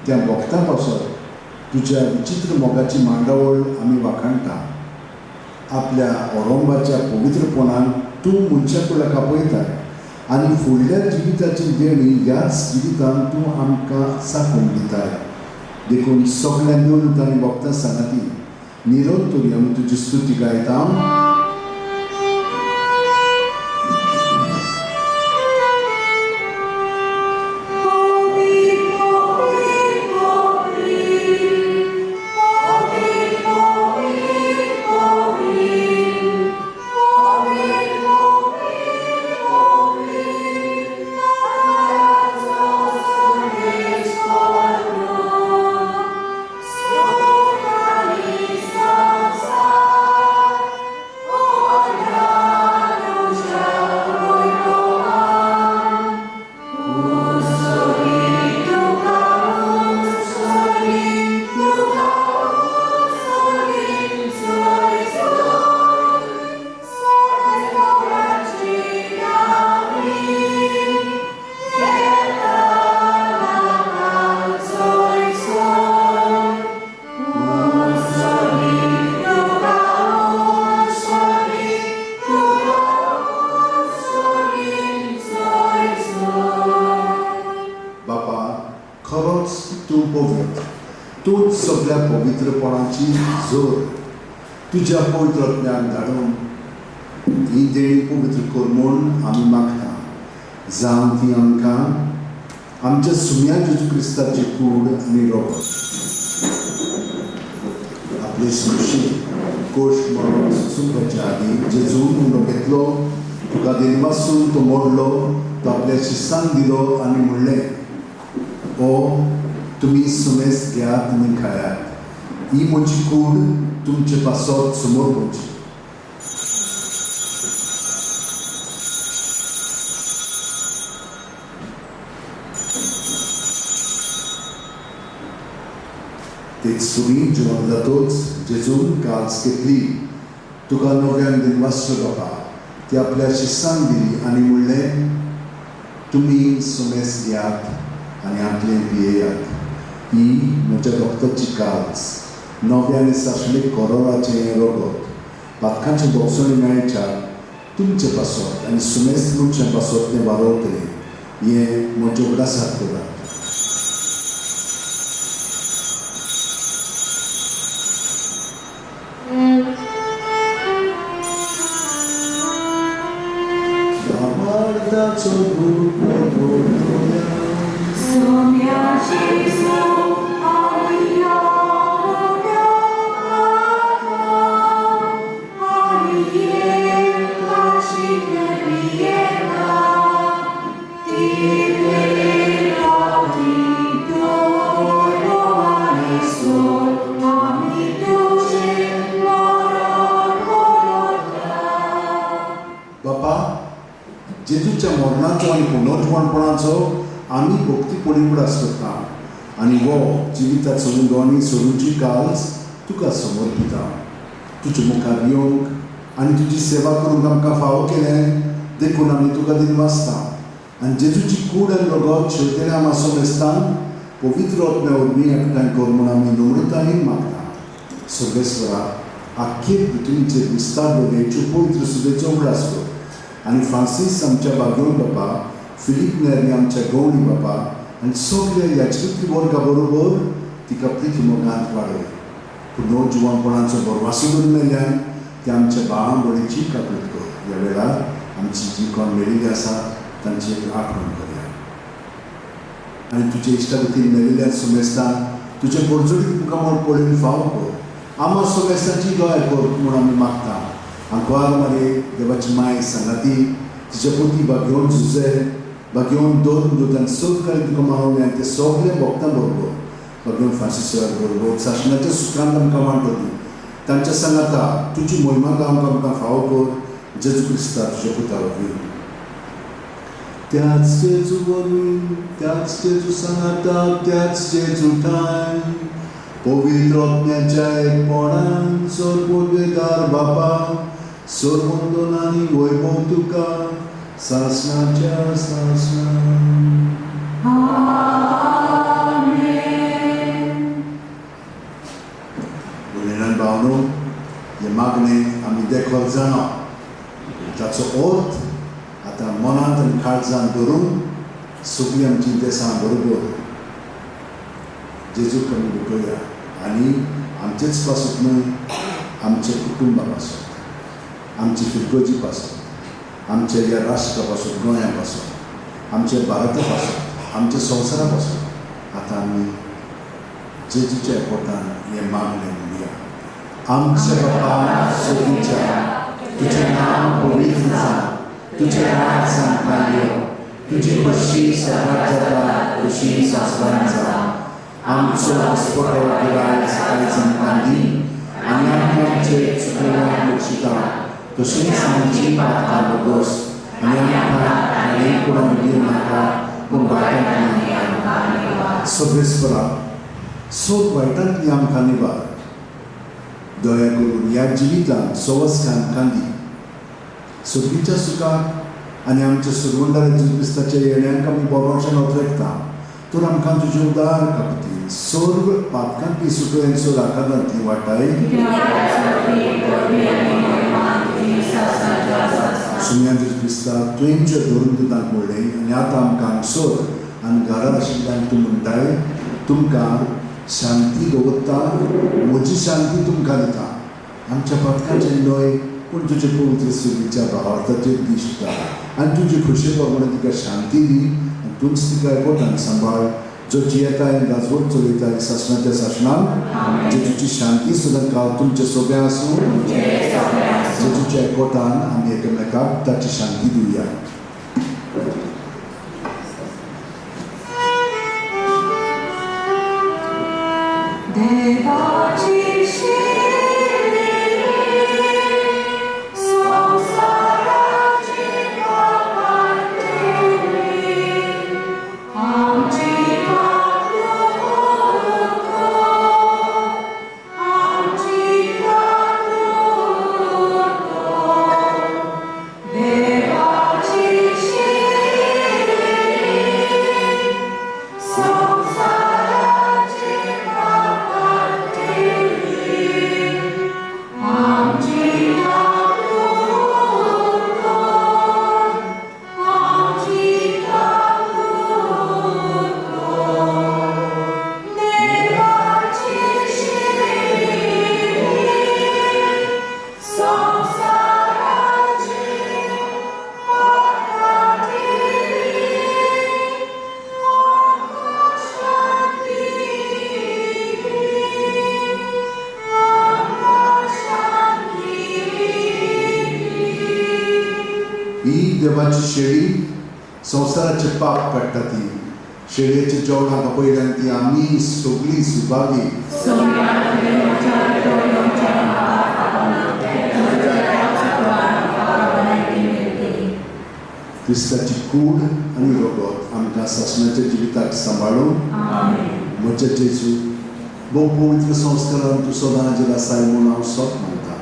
त्या वखदां पासत तुज्या विचित्र मोगाची मांडावळ आमी वाखाणटा. आपल्या औरंगाच्या पवित्रपणान तूं मनशा कडल्यान आपयताय आनी फुडल्या जिविताची देणी ह्याच जिवितान तूं आमकां साखून दिताय. देखून सगळ्या निवृत्त आनी भक्तां सांगाती निरंतरी आमी तुजी स्तुती गायता. तूंच सगळ्या पवित्रपणाची जोर तुज्या पवित्रत्म्याक धाडून ही देणी पवित्र कर म्हूण आमी मागता. जावं ती आमकां आमच्या सुम्या जेजू क्रिस्ताची कूड आनी रोगत आपले सुशी कोश मरण सुसूंकाच्या आदी जेजून म्हणून घेतलो तुका देनवासून तो मोडलो तो आपल्या शिस्तांक दिलो आनी म्हणलें ओ तुम्ही सुमेस घेयात आनी खायात ही म्हजी कूड तुमचे पासत समोर पोवची. ते सुरी जेवण जातोच जेजून काल्स घेतली तुका नव्यान दिनवासलो बाबा ती आपल्या शिस्तांक दिली आनी म्हणलें तुमी सुमेस घेयात आनी आपले पियेयात ही म्हज्या रक्ताची काल्स नव्यान सासणे कोरोनाचें रोगत पातकांचे बोगसणी मेळच्या तुमचे पासत आनी सुमेस मनशां पासत तें वाडोवतलें हें म्हज्या उगडासाक करात. जेजूच्या मरणाचो आनी पुनर्जवानपणाचो आमी भक्तीपणी उडास करता आनी वो जिविताचो दोनी सोडूची काळज तुका समर्पिता. तुजे मुखार येवंक आनी तुजी सेवा करूंक आमकां फावो केलें देखून आमी तुका दिनवासता आनी जेजूची कूड आनी रगत शेवटेन आमासो मेस्तान पवित्र आत्म्या वरवीं एकठांय कर म्हूण आमी नम्रतायेन मागता. सर्वेस्वरा आख्खे पृथ्वीचेर विस्तार दोगांयच्यो पवित्र सुबेचो उगडास कर आनी फ्रांसीस आमच्या बागेवन बापा, फिलीप नेरी आमच्या गवळी बापा आनी सगळ्या याचकी वर्गा बरोबर तिका प्रीती मोगांत वाडय. पुनर्जवानपणाचो बरवासो करून आयल्यान ते आमच्या बाळां बळीची काकूट कर. ह्या वेळार आमची जी कोण मेलिल्ली आसा तांची आठवण करया आनी तुजे इश्टागतीन मेलिल्ल्या सुमेस्तान तुजे बडजोडीक तुका म्हण पळोवन फावो कर. आमा सुमेस्ताची दया कर म्हूण आमी मागता. आंकवार मारे देवाची माय सांगाती तिचे पती बागेवन झुजे बागेवन दोन दुदान सगळे तुका मानवले आनी ते सगळे भक्तां बरोबर बागेवन फ्रांसिसा बरोबर शासनाच्या सुखांत आमकां वांटली. तांच्या सांगाता तुजी महिमा गावंक आमकां फावो कर. जेजू क्रिस्ता तुजे पुता वरवीं. त्याच जेजू वरवीं, त्याच जेजू सांगाता, त्याच जेजू ठाय पवित्र आत्म्याच्या एकपणान सर्वोदयदार बापा सर्वोंदोन आनी वैभव तुका सासणाच्या सासणान. भयण भावनो, हे मागणे आमी देखून जाणा ताचो अर्थ आतां मनांत आनी काळजांत धरून सगळीं आमची देसां बरोबर जेजूक आमी भेटोया आनी आमचेच पासून न्हय आमचे कुटुंबा पासून, आमची फिरकोजी पासून, आमच्या ह्या राष्ट्रा पासून, गोंया पासून, आमच्या भारता पासून, आमच्या संवसारा पासून आतां आमी जेजूच्या पोटान हें मागणें म्हणया. आमच्या बापा सगळींच्या तुजें नांव पवित्र जावं, तुजें राज सांगपाक यो, तुजी कशी सवार जाता तशी सासवान जावं. आमचो वस्पतो गिराय सकाळीं आमकां दी आनी आमी आमचे चुकल्यांक बक्षिता तशींच आमची पातकां बोगोस आनी आमकां आनी कोण दिवं नाका पूण वायटांतल्यान आमकां निवार. सर्वेस्परा सोद वायटांतली आमकां निवार. दया करून ह्या जिवितांत सवस्कान कांदी सगळींच्या सुखाक आनी आमच्या सुरवंडार जेजू क्रिस्ताच्या येण्याक आमी बरोवशें नोतरेकता. तर आमकां तुजे उदार काकुती सर्व पातकांतली सुटोयेंचो राखणदांतली वाटाय सुम्यान जेजू क्रिस्ता तुवेंचे धरून दितांक म्हणलें आनी आतां आमकां हांगसर आनी घरांत आशिल्ल्यांक तूं म्हणटाय तुमकां शांती दवरता, म्हजी शांती तुमकां दिता. आमच्या पातकांचें न्हय पूण तुजे पवित्र सुर्गीच्या भावार्थाचेर दिसता आनी तुजी खोशये प्रमाणे तिका शांती दी आनी तूंच तिका एकवटान सांबाळ. जो जियेताय आनी राजवट चलयताय सासणाच्या सासणान जेजूची शांती सदांकाळ तुमचे सगळ्या आसूं. जेजूच्या एकवटान आमी एकामेकाक ताची शांती दिवया. देवाची देवाची शेळी संवसाराचे पाप काडटा ती शेळयेच्या जेवणाक आपयल्यान ती आमी सगळीं सुभागी क्रिस्ताची कूड आनी रगत आमकां ससण्याच्या जिविताक सांबाळून म्हज्या जेजू भोव पवित्र संस्कारान तूं सदांच आसाय म्हूण हांव सोप मानता.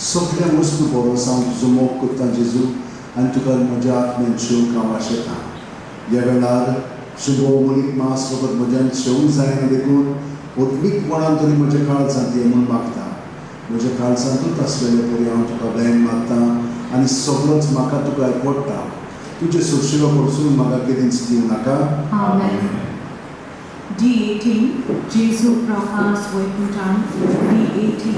सगळ्या वस्तू बरोस हांव तुजो मोग करता जेजू आनी तुका म्हज्या आत्म्यान शेवंक हांव आशेतां. ह्या वेळार शुभोमणीक मास फकत म्हज्यान शेवंक जायना देखून ओतमीकपणान तरी म्हज्या काळजांत ये म्हूण मागता. म्हज्या काळजांतूच आसलेले परी हांव तुका ब्लेन मागता आनी सगळोच म्हाका तुका एकवडटा. तुजे सुशेगा कडसून म्हाका कितेंच दिवं नाका. Amen. D18, Jesu Prahas Vaikuntham, D18.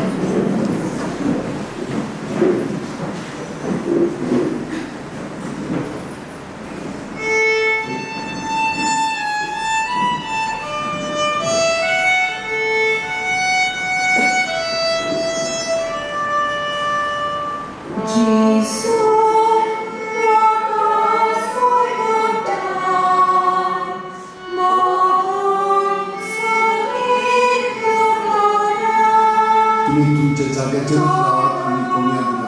तुम्ही तुमच्या जाग्याचेर रावात आनी कोणया दिना.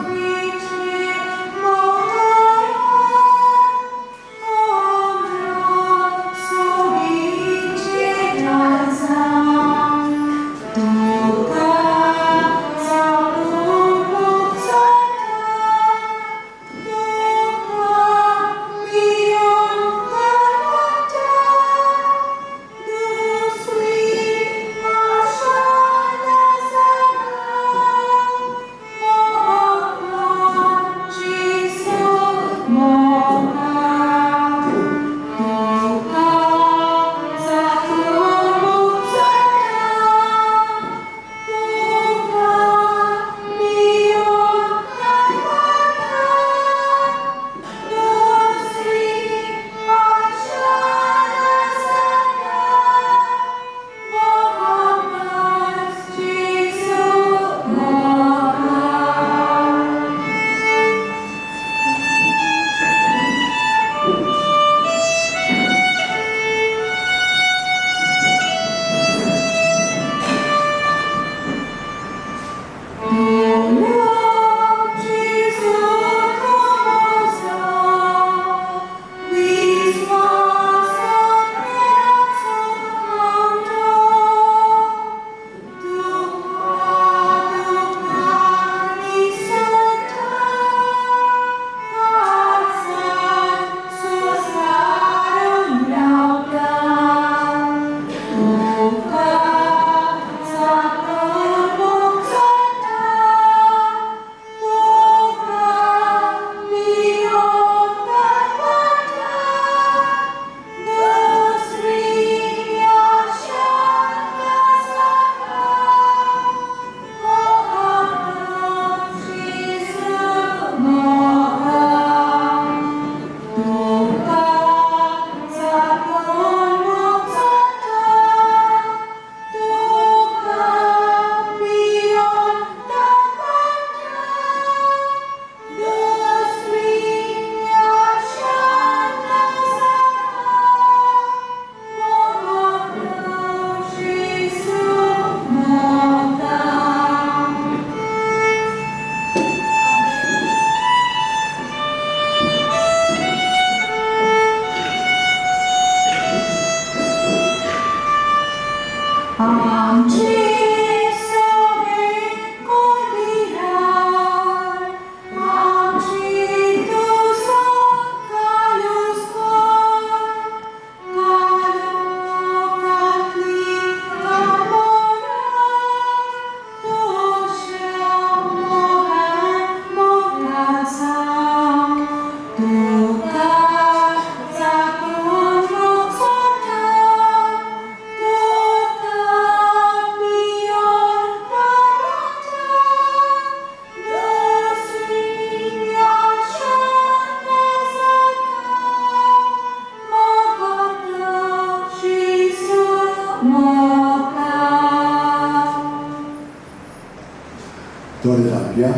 दोळे धांपया.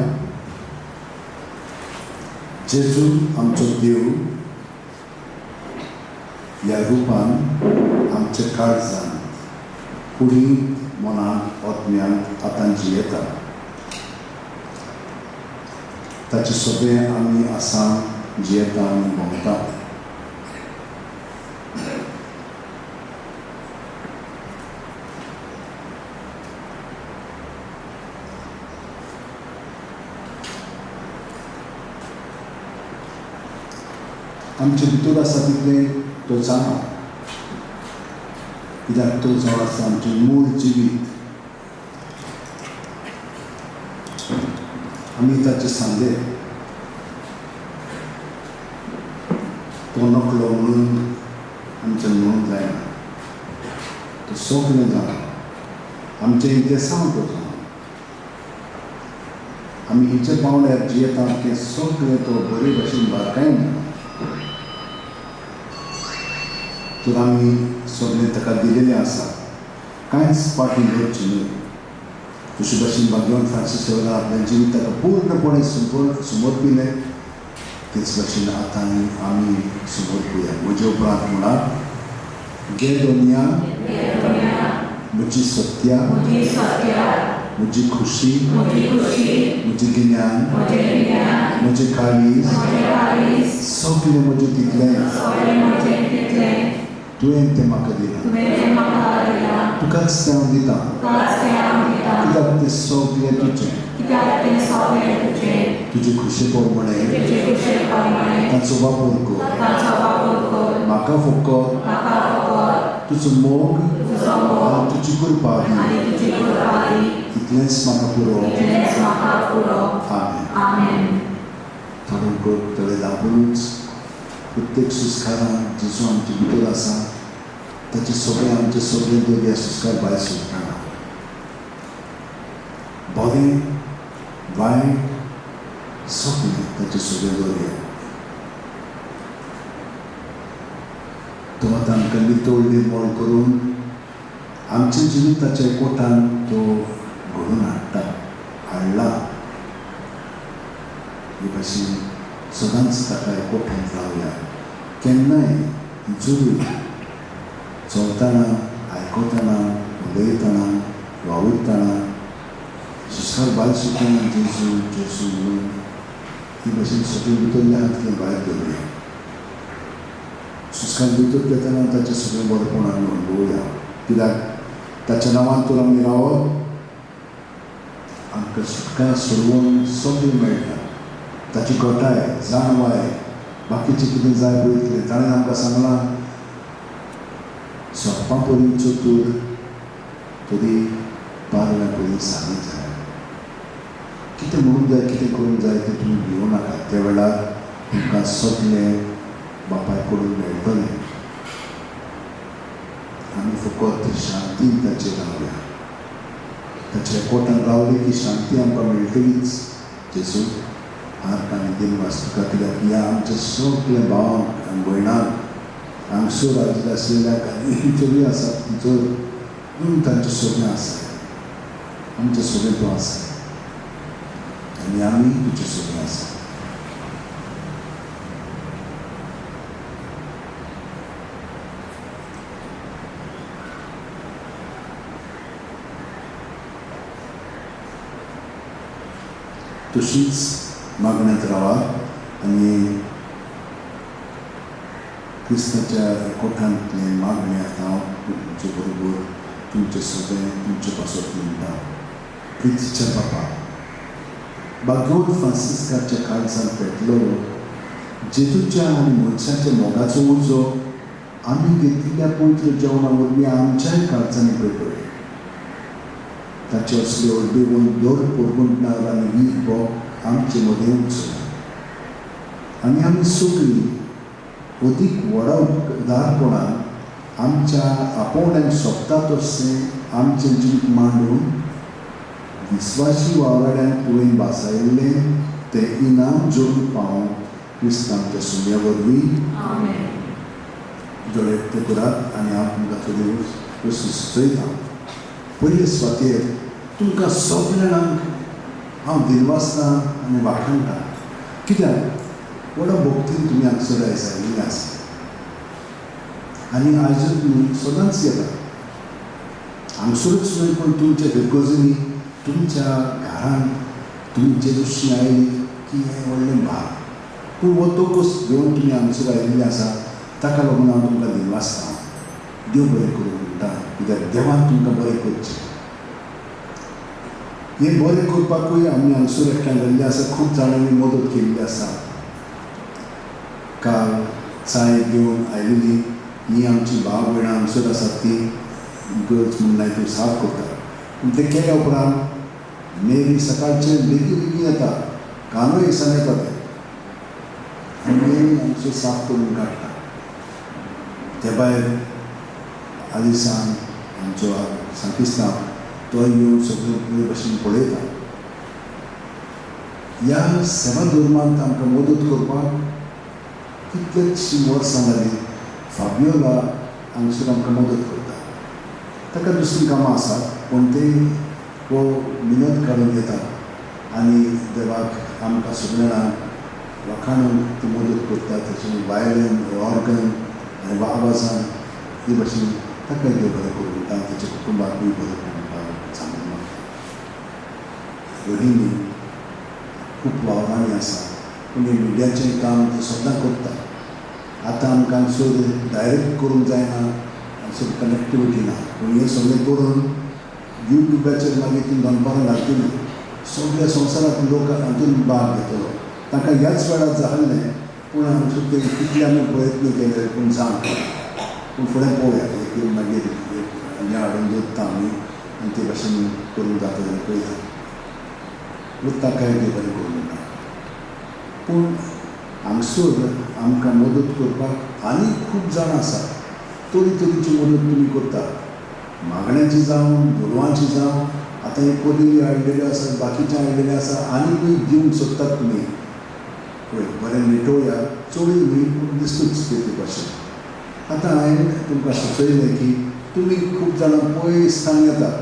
जेजू आमचो देव ह्या रुपान आमच्या काळजांत कुडींत मनांत ओतम्यांत आतां जियेता. ताचे सोबे आमी आसां जियेता आनी भोंवता. आमचे भितर आसा तितलें तो जाणा, कित्याक तो जो आसा आमचें मूळ जिवीत. आमी ताचे सांदे तो नकलो म्हणून आमचें म्हणूंक जायना. तो सगळें जाणा, आमचें इंतेसांव तो जाणा. आमी हिचे पावण्यार जियेता तें सगळें तो बरे भशेन बारकायेन जाणा. तर आमी सगळें ताका दिलेलें आसा, कांयच पाटी दवरची न्हय. तशे भशेन भगवान फ्रांसीस सेवेला आपल्या जिविताक पूर्णपणे समर्पिलें. तेच भशेन आतां आमी समर्पुया. म्हजे उपरांत म्हणा, गे दोनिया म्हजी सत्या, म्हजी खुशी, म्हजें गिन्यान, म्हजें काळीज, सगळें म्हजें तितलें तुवें तें म्हाका दिलां. तुकाच तें हांव दितां, कित्याक तें सगळें तुजें. तुजे खुशे प्रमाणे ताचो वापर कर. म्हाका फकत तुजो मोग आनी तुजी कृपा दी. इतलेंच म्हाका पुरो. आमेन. थोडं कर तळे दाबूनच प्रत्येक सुस्कारान जेजू आमचे भितर आसा ताचे सगळें आमचे सगळे दोरया सुस्कार भायर सुटना. बरें वायट सगळें ताचे सगळे दोरया. तो आतां आमकां नितळ निर्मळ करून आमच्या जिविताच्या एकवटान तो घडोवन हाडला. हे भाशेन सदांच ताका एकवटान रावया. केन्नाय जरूर चलतना, आयकतना, उलयतना, वावुरतना सुस्कार भायर सुटना जेजू जेजू म्हणून ही भाशेन सगळें भितरलें हातलें भायर दवरया. सुस्कार भितर घेतना ताचें सगळें बरेंपण आमी अणभवया. कित्याक ताच्या नांवान तर आमी रावप, आमकां सुटका सोडवून सगळें मेळटा. ताची घटाय जाणवाय बाकीचें कितें जाय पळय ताणें आमकां सांगलां, सोंपा परीन चतूर तरी पारव्या परीन सादी जाय. कितें म्हणूंक जाय, कितें करूंक जाय तें तुमी भिवूं नाका. त्या वेळार तुमकां सगळें बापाय कडून मेळटलें. आमी फकत शांतीन ताचेर रावया. ताच्या एकवटान रावले की शांती आमकां मेळटलीच. जेजू हात आनी दिन वाचतुका, कित्याक ह्या आमच्या सगळ्या भावांक आनी भयणांक हांगसर आशिल्ल्याक आनी थंय आसात थंयसर तांचें सगळें आसा. आमचें सगळें तूं आसा आनी आमी तुजें सगळें आसा. तशीच मागण्यांत रावा आनी क्रिस्ताच्या एकवटांतले मागण्यांत हांव तुमचे बरोबर तुमचें सगळें तुमचे पासत म्हणटा. प्रितीच्या बापा, भगवान फ्रांसिस्काच्या काळजांत पेटलो जेजूच्या आनी मनशाच्या मोगाचो उजो आमी घेतिल्ल्या पवित्र जेवणा वरवीं आमच्याय काळजांनी पेटय. ताचे असले अडबिवून दर परगुंटणार आनी वीर भोग आमचे मदें उचल आनी आमी सगळीं अदीक व्हडा उदारपणान आमच्या आपोवण्यांक सोंपता तशें आमचें जीव मांडून विस्वासी वावड्यांक तुवें भासायिल्लें तें इनाम जोडून पावोवंक क्रिस्त आमच्या सुमया वरवीं दोळे ते करात आनी हांव तुमकां थोडी सुचयतां. पयले सुवातेर तुमकां सगळ्यांक हांव दिनवासता आनी वाखणटा, कित्याक व्हडा भक्तीन तुमी हांगसर आयिल्ले आसा आनी आयज तुमी सदांच येता. हांगसरूच न्हय पूण तुमच्या इगर्जेनी, तुमच्या घरांत तुमी जेजूशी आयली की हें व्हडलें भाग. पूण हो तोकूच घेवन तुमी हांगसर आयिल्ले आसा ताका लागून हांव तुमकां दिनवास देव बरें करूं म्हणटा कित्याक देवान तुमकां बरें करचें. हें बरें करपाकूय आमी हांगसर एकठांय जाल्ले आसा. खूब जाणांनी मदत केल्ली आसा. काल चाय घेवन आयिल्ली ही आमची भाव भयणां हांगसर आसात ती गर्ल्स म्हूण नायत्यो साफ करतात. पूण ते केल्या उपरांत मेरी सकाळचे बेगीन येता, कांदो दिसान येता ते आनी आमचो साफ करून काडटा. ते भायर आलिसान आमचो सांकिस्तांव तो येवन सगळें बरे भशेन पळयता. ह्या सेवा धर्मांत आमकां मदत करपाक कितलेशीं वर्सां जालीं फाबियोला हांगसर आमकां मदत करता. ताका दुसरीं कामां आसात पूण ते हो मिनत काडून येता आनी देवाक आमकां सगळ्यांक वखाणून ती मदत करता. तशें वायलेन ऑर्गन आनी आवाजान हे भशेन ताकाय देव बरें करूं म्हणटा. ताच्या कुटुंबाकूय बरें करूं म्हणटा सांगून मागता. भगिनी खूब वावरांनी आसा पूण हे मिडियाचें काम ते सदां करता. आतां आमकां हांगसर डायरेक्ट करूंक जायना, हांगसर कनेक्टिविटी ना. पूण हें सगळें करून यूट्यूबाचेर मागीर ती दनपारां घालतली. सगळ्या संवसारांत लोक हातूंत भाग घेतलो. तांकां ह्याच वेळार जाल्लें पूण हांगसर ते कितले आमी प्रयत्न केले पूण जावंक ना. पूण फुडें पळोवया एक मागीर हें हाडून दवरता आमी आनी ते भाशेन करूंक जाता जाल्यार पळयता. पूण ताकाय ते बरें करूं म्हणटा. पूण हांगसर आमकां मदत करपाक आनी खूब जाणां आसात. तरेतरेची मदत तुमी करता. मागण्याची जावं, गोरवांची जावं, आतां हे कोलिली हाडलेले आसात, बाकीचे हाडलेले आसा, आनीकूय दिवंक सोदतात तुमी. पळय बरें निटोवया. चोळी न्ही पूण दिसतूच ते भाशेन. आतां हांवें तुमकां सुचयलें की तुमी खूब जाणां पयससान येतात.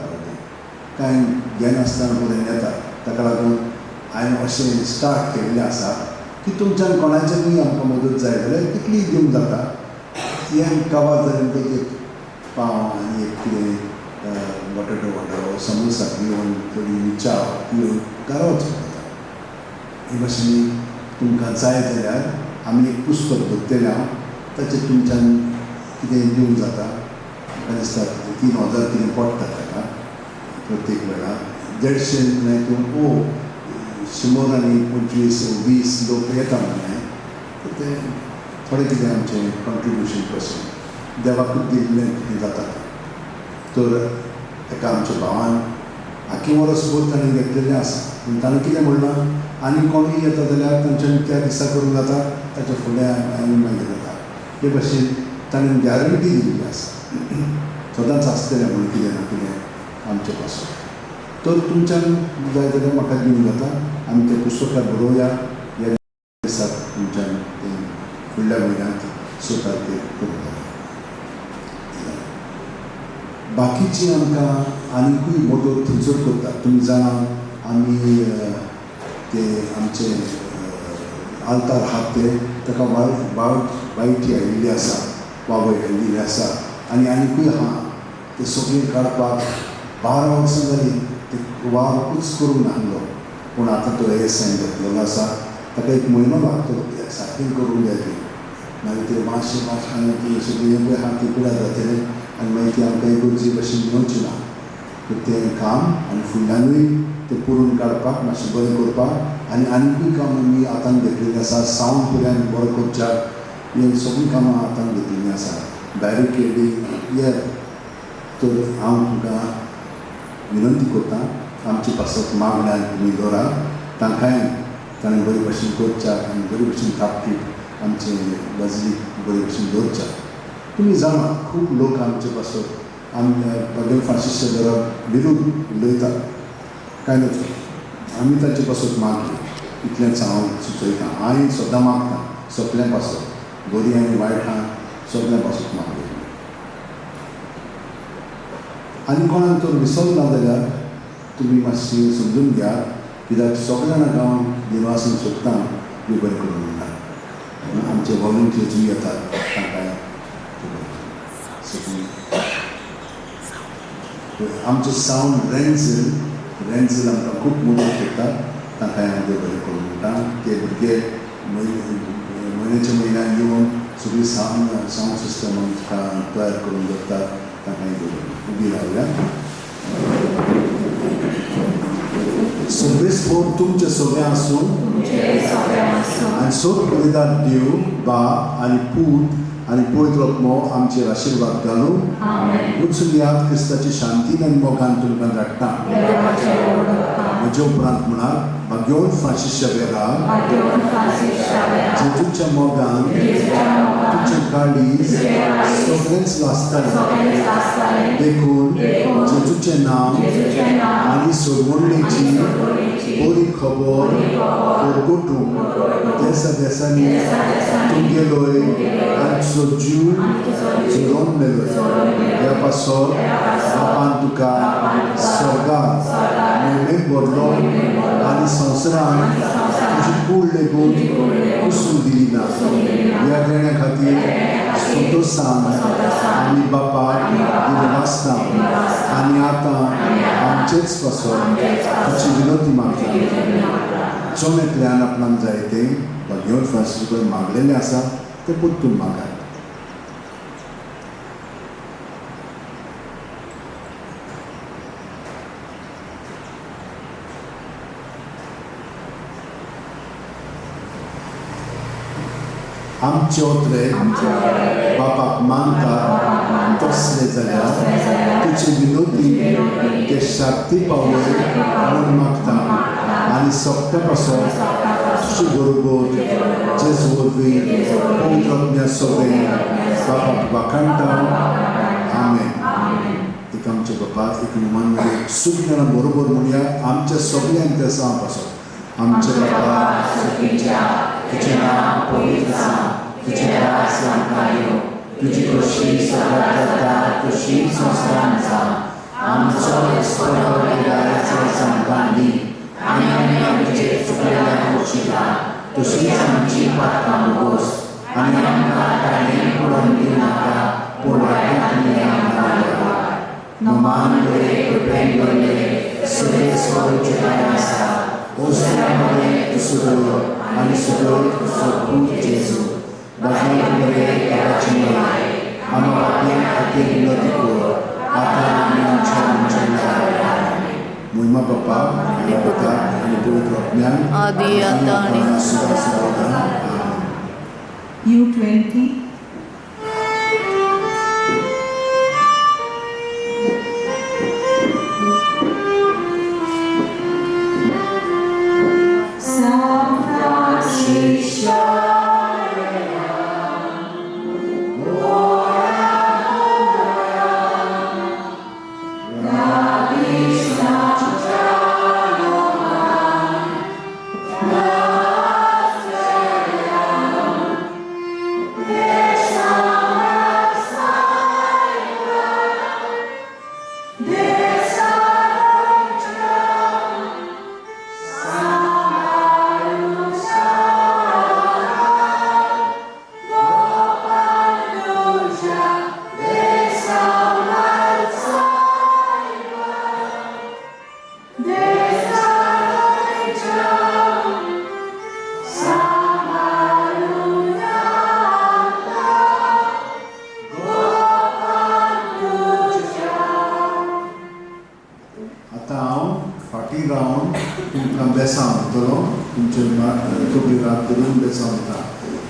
कांय घेनासतना फुडें येतात. ताका लागून हांवें अशें स्टार्ट केल्लें आसा की तुमच्यान कोणाच्यानूय आमकां मदत जाय जाल्यार कितलीय दिवंक जाता. हें गांवांत जाल्यार एक पाव आनी एक कितें बटाटो समोसा घेवन थोडी च्या पिवन घरा वचूंक जाता. हे भाशेन तुमकां जाय जाल्यार आमी एक पुस्तक धरतले हांव. ताचेर तुमच्यान कितें दिवंक जाता. म्हाका दिसता 3000 कितें पडटा ताका प्रत्येक वेळार. 150 नायतून 100 आनी 25-20 लोक येता म्हणलें ते थोडें कितें आमचें कॉन्ट्रिब्युशन कशें देवाकूच दिल्लें कितें जाता. तर एका आमच्या भावान आख्खें वर्स भर ताणें घेतलेलें आसा. पूण ताणें कितें म्हणलां आनी कोणूय येता जाल्यार तांच्यानी त्या दिसा करूंक जाता. ताच्या फुडें आनी मागीर जाता. हे भशेन ताणें गॅरंटी दिल्ली आसा. सदांच आसतलें म्हणून कितें ना कितें आमचे पासून. तर तुमच्यान जाय जाल्यार म्हाका दिवंक जाता. आमी तें पुस्तकांत बरोवया. ह्या दिसाक तुमच्यान तें फुडल्या म्हयन्यांत 6 तारखेक करूंक जाता. बाकीची आमकां आनीकूय मदत थंयसर करतात. तुमी जाणा आमी ते आमचे आल्तार आहात ते ताका वायटी आयिल्ली आसा, वावय आयिल्ली आसा आनी आनीकूय आहा. ते सगळें काडपाक 12 वर्सां जालीं ते वावूच करूंक नाहलो. पूण आतां तो ASN घेतलेलो आसा. ताका एक म्हयनो लागतलो कित्याक सारकें करूंक जाय तें. मागीर ते मातशें आनी ती सगळीं पळय आहा ती पिड्यार जातलें आनी मागीर ती आमकां इगर्जे भशेन मेळची ना. तें काम आनी फुडल्यानूय तें पुरून काडपाक मातशें बरें करपाक आनीकूय काम आमी हातान घेतलेलीं आसा. सावंड फुड्यान बरो करच्याक हें सगळीं कामां हातान घेतलेलीं आसा. बॅरिकेडी हे तर हांव तुमकां विनंती करतां आमचे पासत मागण्यान तुमी दवरा. तांकांय ताणें बरे भशेन करच्याक आनी बरे भशेन थापटीप आमचे गजलीक बरे भशेन दवरच्याक. तुमी जाणा खूब लोक आमचे पासत भगेल फाशीच्या दराक विरोध उलयतात. कांय नच आमी तांचे पासत मागली. इतलेंच हांव सुचयतां. हांवें सदां मागतां सगळ्यां पासत बरी आनी वायट आहा सगळ्यां पासत मागली. आनी कोणाक तर विसर ना जाल्यार तुमी मातशी समजून घेयात. कित्याक सगळ्या जाणांक हांव दिनवासून सोदतां बी बरें करून म्हणटा. आमचे वॉलंटियर्स येतात तांकांय आमचो सावंड रेंझल आमकां खूब मदत करता. तांकांय हांव बरें करून म्हणटा. ते भुरगे म्हयन्याच्या म्हयन्यान येवन सगळी साऊंड सिस्टम तयार करून दवरतात. ताकाय उबी रावल्या. सर्वेस फोर तुमचे सगळे आसूं आनी सोद पळयतात देव बाप आनी पूत आनी पवित्र आत्मो आमचेर आशिर्वाद घालूं. उचलियात क्रिस्ताची शांतीन आनी मोगान तुमकां धाडटा. म्हजे उपरांत म्हणात भाग्यवन फ्रांसीस शावेराक जेजूच्या मोगान तुमचें काळीज सगळेंच लासतालें देखून जेजूचें नांव आनी सोडवणेची बरी खबर परगटूंक देसा देसांनी तुमगेलोय आनी तुजो जीव झुलोवन मेलोय. ह्या पासत बापान तुका स्वर्गांत मेळ्ळेक व्हरलो आनी संवसारान तुजी कूड लेगून कुसून दिली ना. ह्या देण्या खातीर स्तोत्र सांग आमी बापाक दिलें वाचता आनी आतां आमचेच पासत तुजी विनंती मागता. चोमेंतल्यान आपणाक जाय तें भाग्यवन फ्रांसीस कडेन मागलेलें आसा तें परतून मागात. आमचे ओतरे बापाक मानतात तसले जाल्यार तुजी विनंती ते शांती पावय म्हूण मागता आनी सोंपत्या पासून तुजे बरोबर जेजू वरवीं पवित्र आत्म्या सगळें बापाक वाखाणटा. आमेन. एक आमचे बापा एक निमान सूख जाणां बरोबर म्हणया आमच्या सगळ्यांक ते सांग पासून आमचे बापा तुजें नांव पवित्र जावं. तुजें राज येवं. तुजी कशी सगळ्याक जाता तशी संवसारान जावं. आमचो दिसपरो गिरायचो आमकां दी आनी आमी आमचेर चुकलेल्यांक बक्षिता तशीच आमची पातकां बोस आनी आमकां कांय पडोवन दिवं नाका पूण वायटांतल्यान आमकां वाड. नमान बरे कृपेन भरले सगळे स्वर्गाचे दार आसा. ओसाऱ्यामध्ये तूं सुदरो आनी सुदरो तुजो पूत जेजू. बाजूक बरे देवाची माय आमी पापीं खातीर विनंती कर आतां आनी आमच्या वेळार. महिमा बापा आनी पुता आनी पवित्र आत्म्यान आदि आता आनी सदा सर्वदा. U20. San Francisco.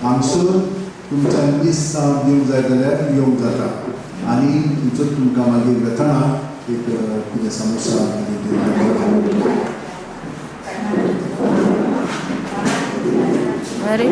हांगसर तुमच्यान दिसा दिवंक जाय जाल्यार येवंक जाता आनी थंयसर तुमकां मागीर वेताळां एक कितें समोसा कितें अरे